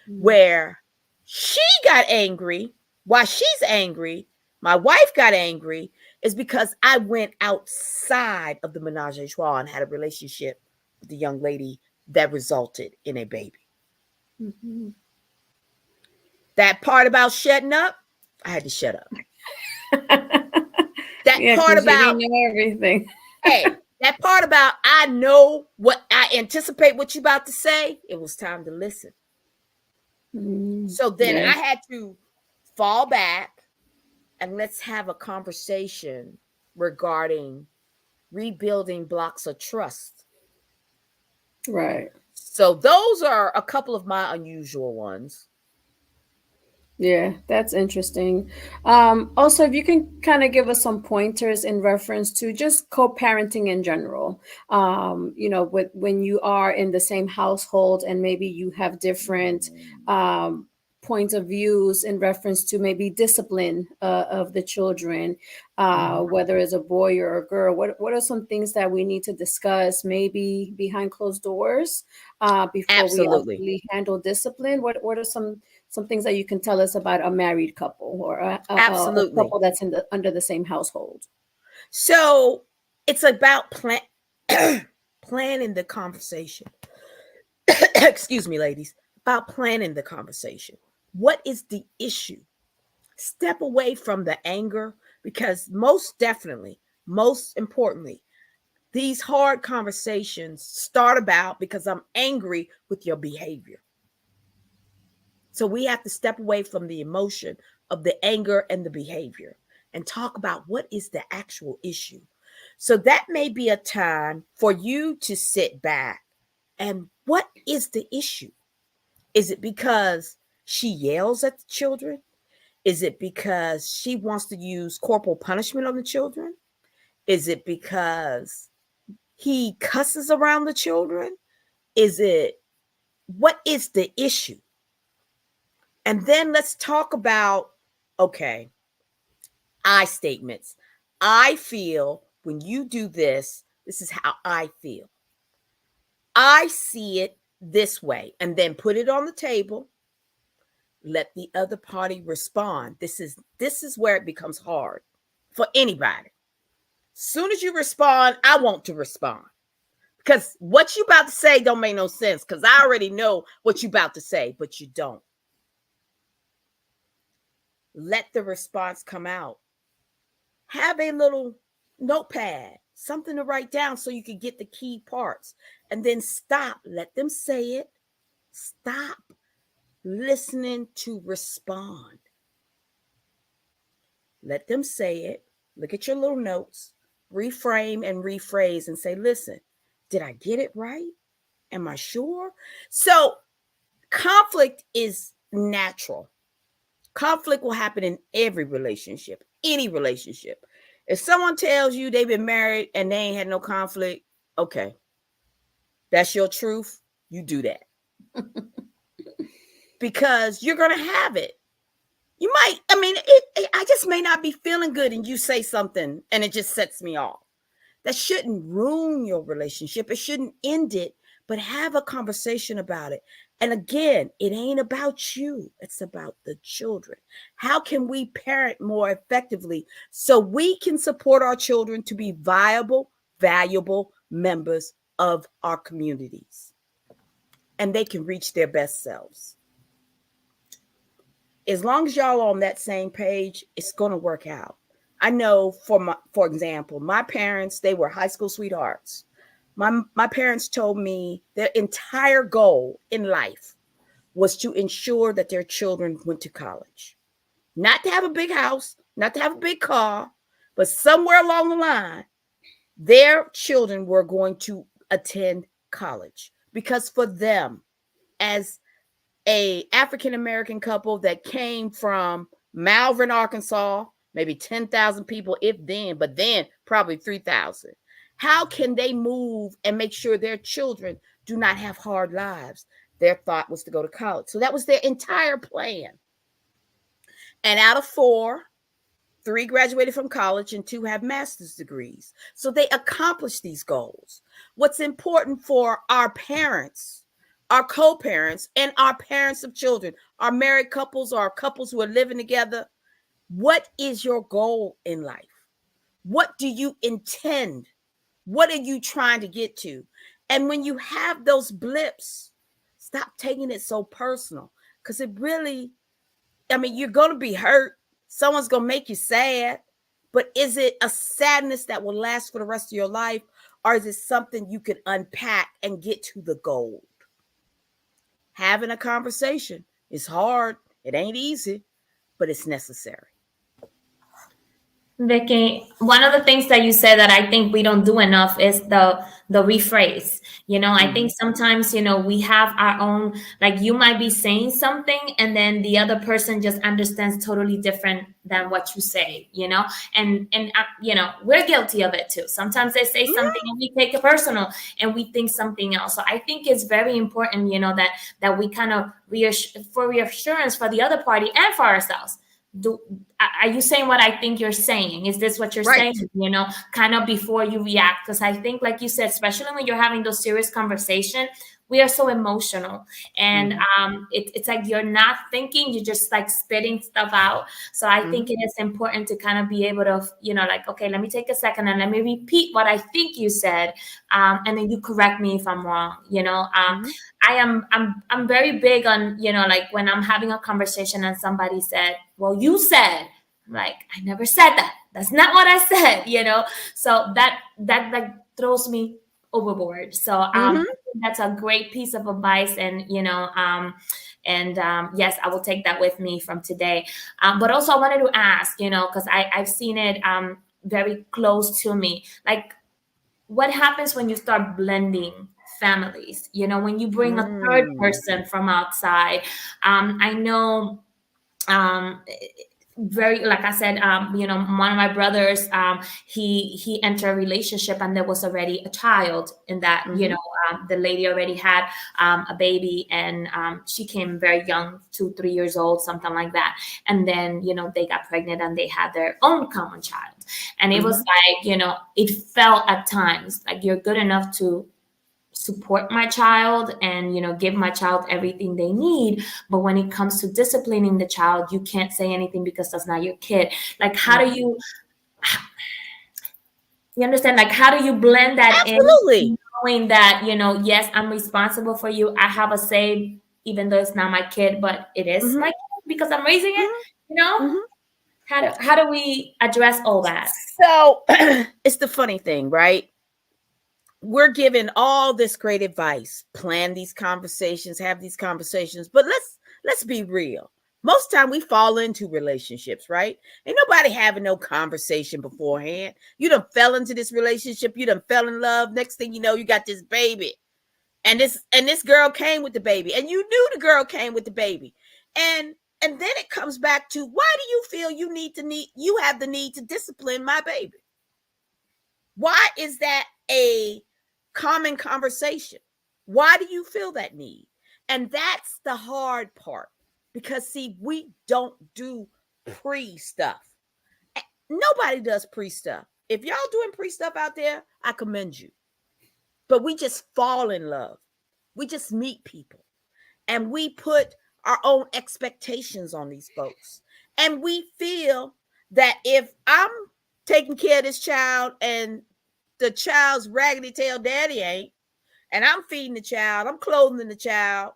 where she got angry. Why she's angry, my wife got angry, is because I went outside of the menage a trois and had a relationship with the young lady that resulted in a baby. That part about shutting up, I had to shut up. That part about you know everything. hey, that part about I know what I anticipate what you about to say, it was time to listen. So then I had to fall back and let's have a conversation regarding rebuilding blocks of trust. Right. So those are a couple of my unusual ones. Yeah, that's interesting. Also, if you can kind of give us some pointers in reference to just co-parenting in general, when you are in the same household and maybe you have different points of views in reference to maybe discipline of the children, whether it's a boy or a girl? What are some things that we need to discuss, maybe behind closed doors, before we Absolutely. ultimately handle discipline? What are some things that you can tell us about a married couple or a Absolutely. couple that's under the same household? So it's about planning the conversation. Excuse me, ladies. About planning the conversation. What is the issue? Step away from the anger, because most definitely, most importantly, these hard conversations start about because I'm angry with your behavior. So we have to step away from the emotion of the anger and the behavior and talk about what is the actual issue. So that may be a time for you to sit back and what is the issue? Is it because she yells at the children? Is it because she wants to use corporal punishment on the children? Is it because he cusses around the children? What is the issue? And then let's talk about, okay, I statements. I feel when you do this, this is how I feel. I see it this way. And then put it on the table. Let the other party respond. This is where it becomes hard for anybody. Soon as you respond, I want to respond. Because what you about to say don't make no sense. Because I already know what you about to say, but you don't. Let the response come out. Have a little notepad, something to write down so you can get the key parts. And then stop. Let them say it. Stop listening to respond. Let them say it. Look at your little notes. Reframe and rephrase and say, listen, did I get it right? Am I sure? So conflict is natural. Conflict will happen in every relationship, any relationship. If someone tells you they've been married and they ain't had no conflict, okay, that's your truth. You do that. Because you're going to have it. You might, I just may not be feeling good and you say something and it just sets me off. That shouldn't ruin your relationship. It shouldn't end it, but have a conversation about it. And again, it ain't about you. It's about the children. How can we parent more effectively so we can support our children to be viable, valuable members of our communities? And they can reach their best selves. As long as y'all are on that same page, it's going to work out. I know for example, my parents, they were high school sweethearts. My parents told me their entire goal in life was to ensure that their children went to college. Not to have a big house, not to have a big car, but somewhere along the line, their children were going to attend college. Because for them, as a African-American couple that came from Malvern, Arkansas, maybe 10,000 people, if then, but then probably 3,000. How can they move and make sure their children do not have hard lives? Their thought was to go to college. So that was their entire plan. And out of 4, 3 graduated from college and 2 have master's degrees. So they accomplished these goals. What's important for our parents, our co-parents, and our parents of children, our married couples or couples who are living together, what is your goal in life? What do you intend? What are you trying to get to? And when you have those blips, stop taking it so personal, because it really, you're going to be hurt. Someone's going to make you sad, but is it a sadness that will last for the rest of your life? Or is it something you can unpack and get to the goal? Having a conversation is hard. It ain't easy, but it's necessary. Vicky, one of the things that you said that I think we don't do enough is the rephrase. I think sometimes, we have our own, like you might be saying something and then the other person just understands totally different than what you say, and we're guilty of it too. Sometimes they say something and we take it personal and we think something else. So I think it's very important, that we kind of for reassurance for the other party and for ourselves. do are you saying what I think you're saying? Is this what you're Right. saying? Kind of before you react, because I think, like you said, especially when you're having those serious conversation, we are so emotional, and it's like you're not thinking, you're just like spitting stuff out. So I think it is important to kind of be able to, like, okay, let me take a second and let me repeat what I think you said, and then you correct me if I'm wrong. I'm very big on, like when I'm having a conversation and somebody said, well, you said, I'm like, I never said that. That's not what I said. So that like throws me overboard. So I think that's a great piece of advice, and yes, I will take that with me from today. But also I wanted to ask, because I've seen it very close to me, like what happens when you start blending families, when you bring a third person from outside. I know, very, like I said, one of my brothers, he entered a relationship and there was already a child in that. The lady already had a baby, and she came very young, 2-3 years old, something like that. And then they got pregnant and they had their own common child, and it was like, it felt at times like you're good enough to support my child and give my child everything they need, but when it comes to disciplining the child, you can't say anything because that's not your kid. Like, how do you understand, like how do you blend that Absolutely. in, knowing that yes, I'm responsible for you, I have a say, even though it's not my kid, but it is my kid because I'm raising it. How do we address all that? So it's the funny thing, right? We're given all this great advice, plan these conversations, have these conversations, but let's be real. Most time we fall into relationships, right? Ain't nobody having no conversation beforehand. You done fell into this relationship, you done fell in love. Next thing you know, you got this baby. And this girl came with the baby, and you knew the girl came with the baby. And then it comes back to, why do you feel you have the need to discipline my baby? Why is that a common conversation? Why do you feel that need? And that's the hard part, because see, we don't do pre stuff. Nobody does pre stuff. If y'all doing pre stuff out there, I commend you. But we just fall in love. We just meet people and we put our own expectations on these folks. And we feel that if I'm taking care of this child and the child's raggedy tail daddy ain't, and I'm feeding the child, I'm clothing the child,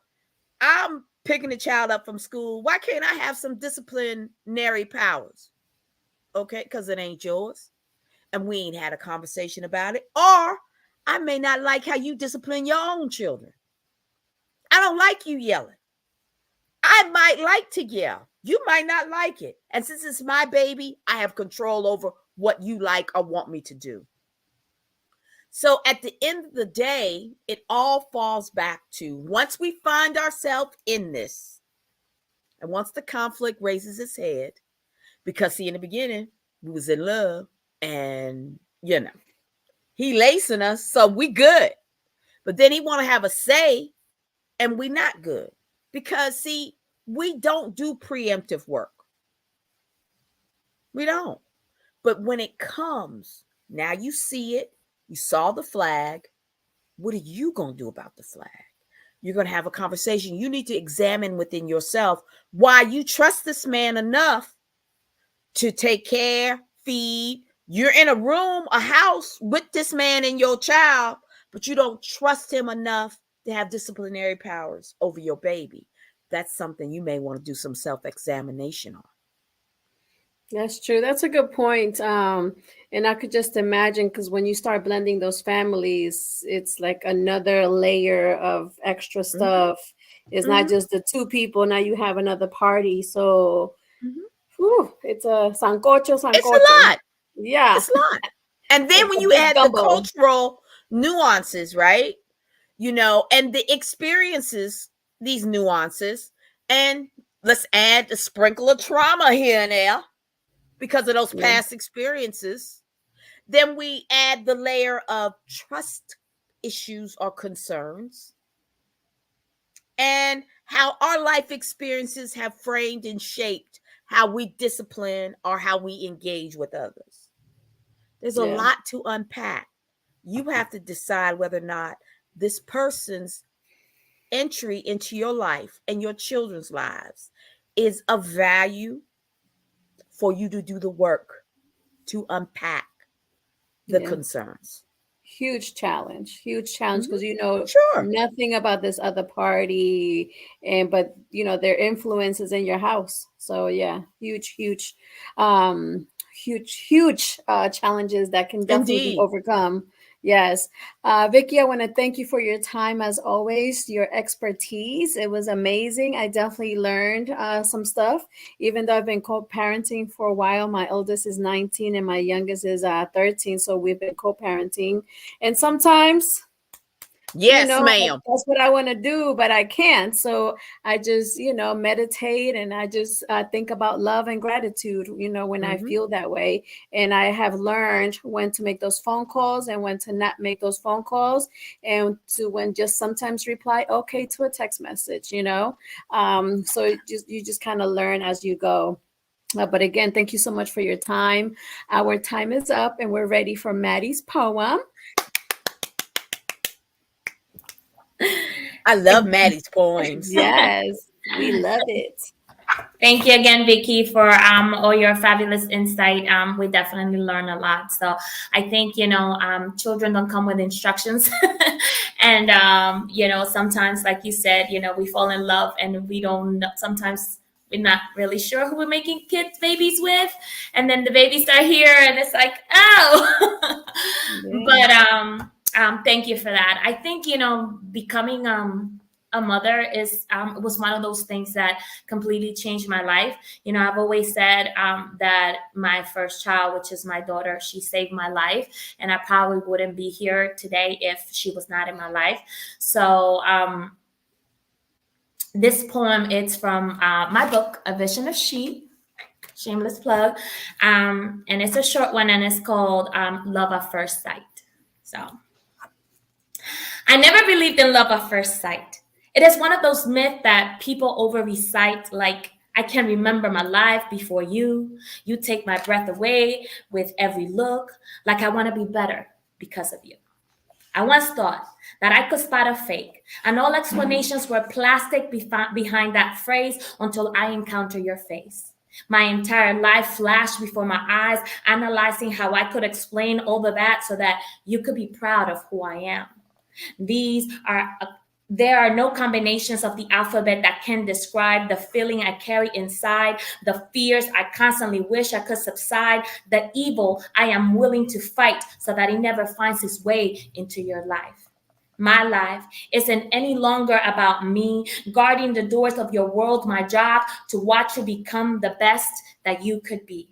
I'm picking the child up from school, why can't I have some disciplinary powers? Okay, because it ain't yours. And we ain't had a conversation about it. Or I may not like how you discipline your own children. I don't like you yelling. I might like to yell. You might not like it. And since it's my baby, I have control over what you like or want me to do. So at the end of the day, it all falls back to, once we find ourselves in this, and once the conflict raises its head, because see, in the beginning, we was in love, and he lacing us, so we good. But then he want to have a say, and we not good. Because see, we don't do preemptive work. We don't. But when it comes, now you see it, you saw the flag. What are you going to do about the flag? You're going to have a conversation. You need to examine within yourself why you trust this man enough to take care, feed. You're in a room, a house with this man and your child, but you don't trust him enough to have disciplinary powers over your baby. That's something you may want to do some self-examination on. That's true. That's a good point. And I could just imagine, because when you start blending those families, it's like another layer of extra stuff. It's not just the two people. Now you have another party. So it's a sancocho. It's a lot. Yeah. It's a lot. And then It's when a you big add the gumbo. cultural nuances, right? And the experiences, these nuances, and let's add a sprinkle of trauma here and there because of those past experiences. Then we add the layer of trust issues or concerns, and how our life experiences have framed and shaped how we discipline or how we engage with others. There's a lot to unpack. You have to decide whether or not this person's entry into your life and your children's lives is of value for you to do the work to unpack the concerns. Huge challenge because Sure. nothing about this other party, but their influences in your house. So yeah, huge challenges that can definitely be Indeed. overcome. Yes. Vicky, I want to thank you for your time as always, your expertise. It was amazing. I definitely learned some stuff, even though I've been co-parenting for a while. My oldest is 19 and my youngest is 13. So we've been co-parenting. And sometimes, yes, ma'am. that's what I want to do, but I can't. So I just, meditate and I just think about love and gratitude, when I feel that way. And I have learned when to make those phone calls and when to not make those phone calls, and to when just sometimes reply okay to a text message, so you just kind of learn as you go. But again, thank you so much for your time. Our time is up and we're ready for Maddie's poem. I love Maddie's poems. Yes, we love it. Thank you again, Vicky, for all your fabulous insight. We definitely learn a lot. So I think, children don't come with instructions. And, sometimes, like you said, we fall in love and we don't, sometimes we're not really sure who we're making babies with. And then the babies are here and it's like, oh, but thank you for that. I think, becoming a mother was one of those things that completely changed my life. I've always said that my first child, which is my daughter, she saved my life, and I probably wouldn't be here today if she was not in my life. So this poem, it's from my book, A Vision of She. Shameless plug. And it's a short one, and it's called Love at First Sight. So, I never believed in love at first sight. It is one of those myths that people over recite, like, I can remember my life before you. You take my breath away with every look, like I want to be better because of you. I once thought that I could spot a fake, and all explanations were plastic behind that phrase until I encountered your face. My entire life flashed before my eyes, analyzing how I could explain all of that so that you could be proud of who I am. There are no combinations of the alphabet that can describe the feeling I carry inside, the fears I constantly wish I could subside, the evil I am willing to fight so that it never finds its way into your life. My life isn't any longer about me guarding the doors of your world, my job to watch you become the best that you could be.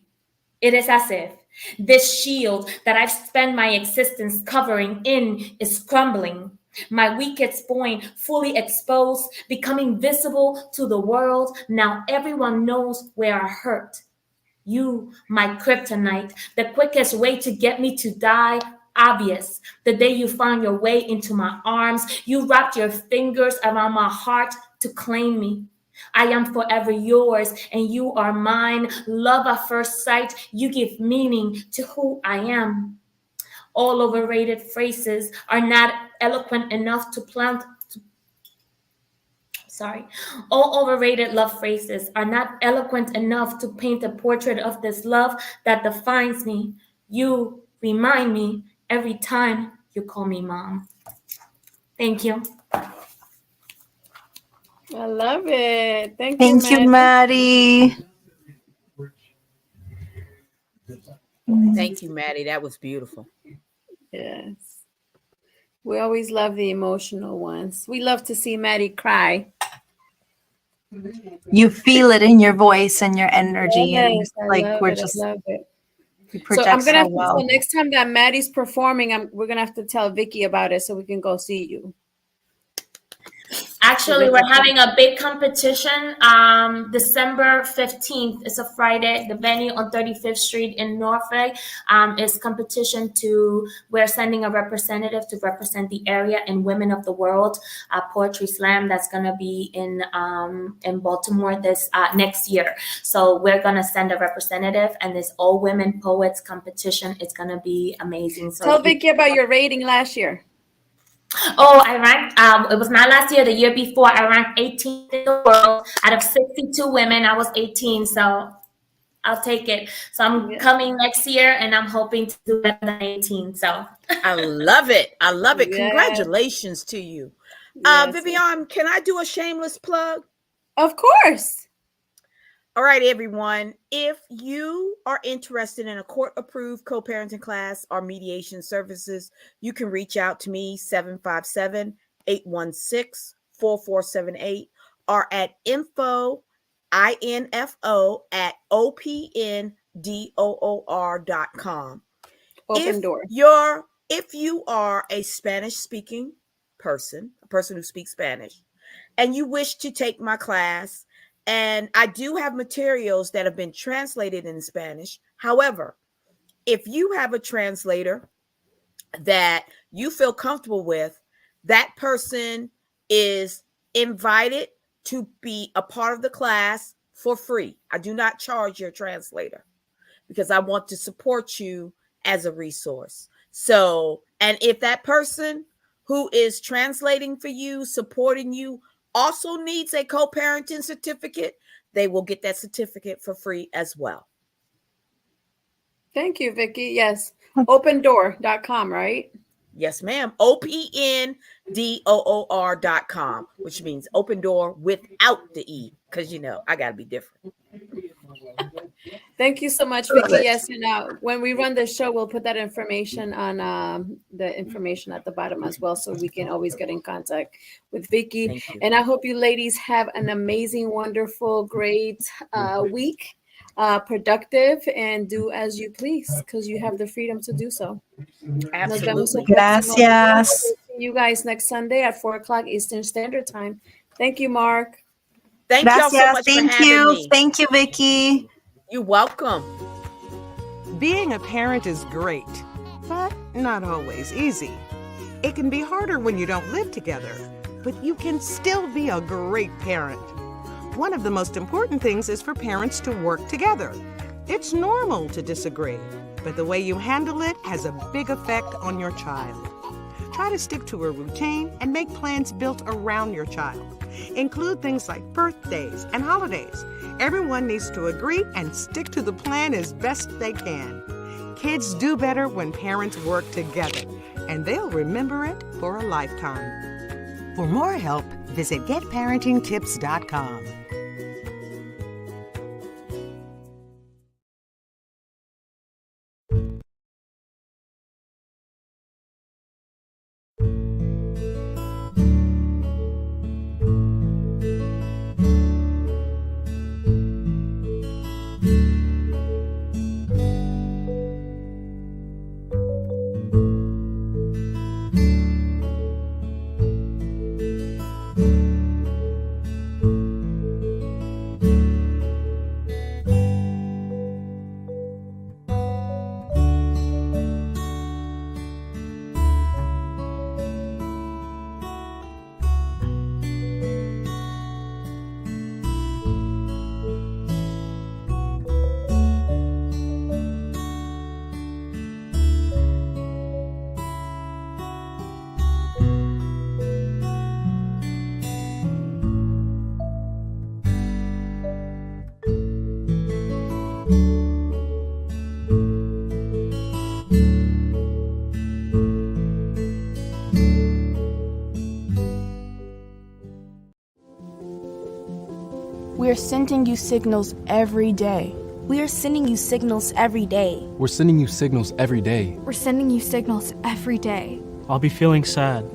It is as if this shield that I've spent my existence covering in is crumbling. My weakest point fully exposed, becoming visible to the world. Now everyone knows where I hurt. You, my kryptonite, the quickest way to get me to die. Obvious. The day you found your way into my arms, you wrapped your fingers around my heart to claim me. I am forever yours and you are mine. Love at first sight, you give meaning to who I am. All overrated phrases are not eloquent enough to All overrated love phrases are not eloquent enough to paint a portrait of this love that defines me. You remind me every time you call me mom. Thank you. I love it. Thank you, you, Maddie. Thank you, Maddie. That was beautiful. Yes. We always love the emotional ones. We love to see Maddie cry. You feel it in your voice and your energy. Yes, and I like love we're it. just I love it. You So I'm project gonna have so to well. tell next time that Maddie's performing, we're gonna have to tell Vicky about it so we can go see you. Actually, we're having a big competition. December 15th. It's a Friday. The venue on 35th Street in Norfolk is competition we're sending a representative to represent the area in Women of the World Poetry Slam that's going to be in Baltimore this next year. So we're going to send a representative, and this all women poets competition. It's going to be amazing. So tell Vicky about your rating last year. Oh, I ranked, it was not last year, the year before, I ranked 18th in the world. Out of 62 women, I was 18, so I'll take it. So I'm coming next year, and I'm hoping to do better than 18, so. I love it. I love it. Yes. Congratulations to you. Yes. Vivian, can I do a shameless plug? Of course. All right, everyone. If you are interested in a court-approved co-parenting class or mediation services, you can reach out to me, 757-816-4478, or at info @opndoor.com. Open door. If you are a Spanish-speaking person, a person who speaks Spanish, and you wish to take my class, and I do have materials that have been translated in Spanish. However, if you have a translator that you feel comfortable with, that person is invited to be a part of the class for free. I do not charge your translator because I want to support you as a resource. So, and if that person who is translating for you, supporting you, also needs a co-parenting certificate, they will get that certificate for free as well. Thank you, Vicky. Yes. Opendoor.com, right? Yes, ma'am. OPNDOOR.com, which means open door without the E, because I got to be different. Thank you so much, Vicky. Yes, and when we run the show, we'll put that information on the information at the bottom as well, so we can always get in contact with Vicky. And I hope you ladies have an amazing, wonderful, great week, productive, and do as you please, because you have the freedom to do so. Absolutely. Gracias. See you guys next Sunday at 4:00 Eastern Standard Time. Thank you, Mark. Thank y'all so much for having me. Thank you, Vicky. You're welcome. Being a parent is great, but not always easy. It can be harder when you don't live together, but you can still be a great parent. One of the most important things is for parents to work together. It's normal to disagree, but the way you handle it has a big effect on your child. Try to stick to a routine and make plans built around your child. Include things like birthdays and holidays. Everyone needs to agree and stick to the plan as best they can. Kids do better when parents work together, and they'll remember it for a lifetime. For more help, visit getparentingtips.com. We are sending you signals every day. We are sending you signals every day. We're sending you signals every day. We're sending you signals every day. I'll be feeling sad,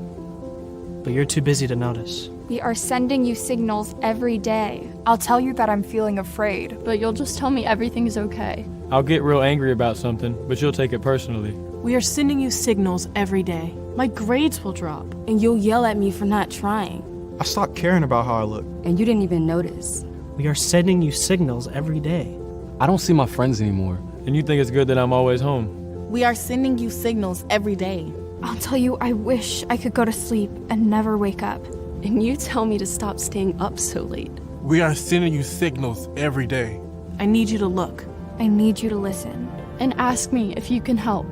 but you're too busy to notice. We are sending you signals every day. I'll tell you that I'm feeling afraid, but you'll just tell me everything's okay. I'll get real angry about something, but you'll take it personally. We are sending you signals every day. My grades will drop. And you'll yell at me for not trying. I stopped caring about how I look. And you didn't even notice. We are sending you signals every day. I don't see my friends anymore. And you think it's good that I'm always home. We are sending you signals every day. I'll tell you, I wish I could go to sleep and never wake up. And you tell me to stop staying up so late. We are sending you signals every day. I need you to look. I need you to listen. And ask me if you can help.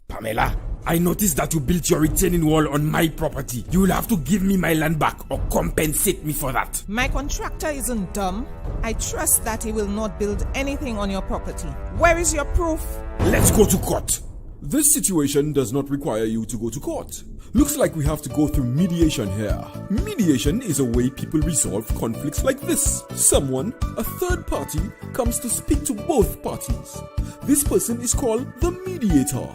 Pamela, I noticed that you built your retaining wall on my property. You will have to give me my land back or compensate me for that. My contractor isn't dumb. I trust that he will not build anything on your property. Where is your proof? Let's go to court. This situation does not require you to go to court. Looks like we have to go through mediation here. Mediation is a way people resolve conflicts like this. Someone, a third party, comes to speak to both parties. This person is called the mediator.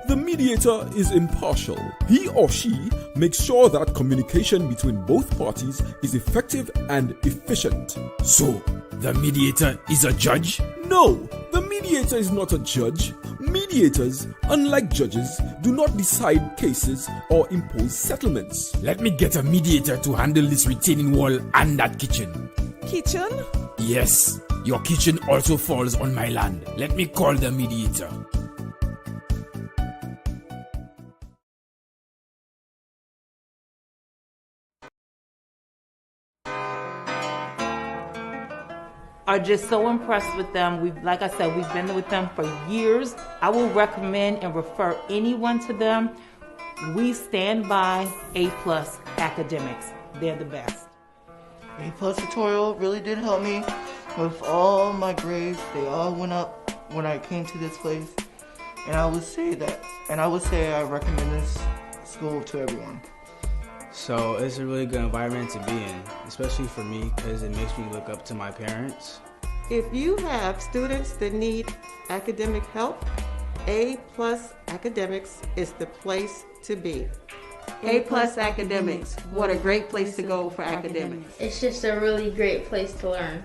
The mediator is impartial. He or she makes sure that communication between both parties is effective and efficient. So, the mediator is a judge? No, the mediator is not a judge. Mediators, unlike judges, do not decide cases or impose settlements. Let me get a mediator to handle this retaining wall and that kitchen. Kitchen? Yes, your kitchen also falls on my land. Let me call the mediator. Are just so impressed with them. Like I said, we've been with them for years. I will recommend and refer anyone to them. We stand by A+ academics. They're the best. A+ tutorial really did help me with all my grades. They all went up when I came to this place. And I would say I recommend this school to everyone. So it's a really good environment to be in, especially for me because it makes me look up to my parents. If you have students that need academic help, A+ Academics is the place to be. A+ Academics, what a great place to go for academics. It's just a really great place to learn.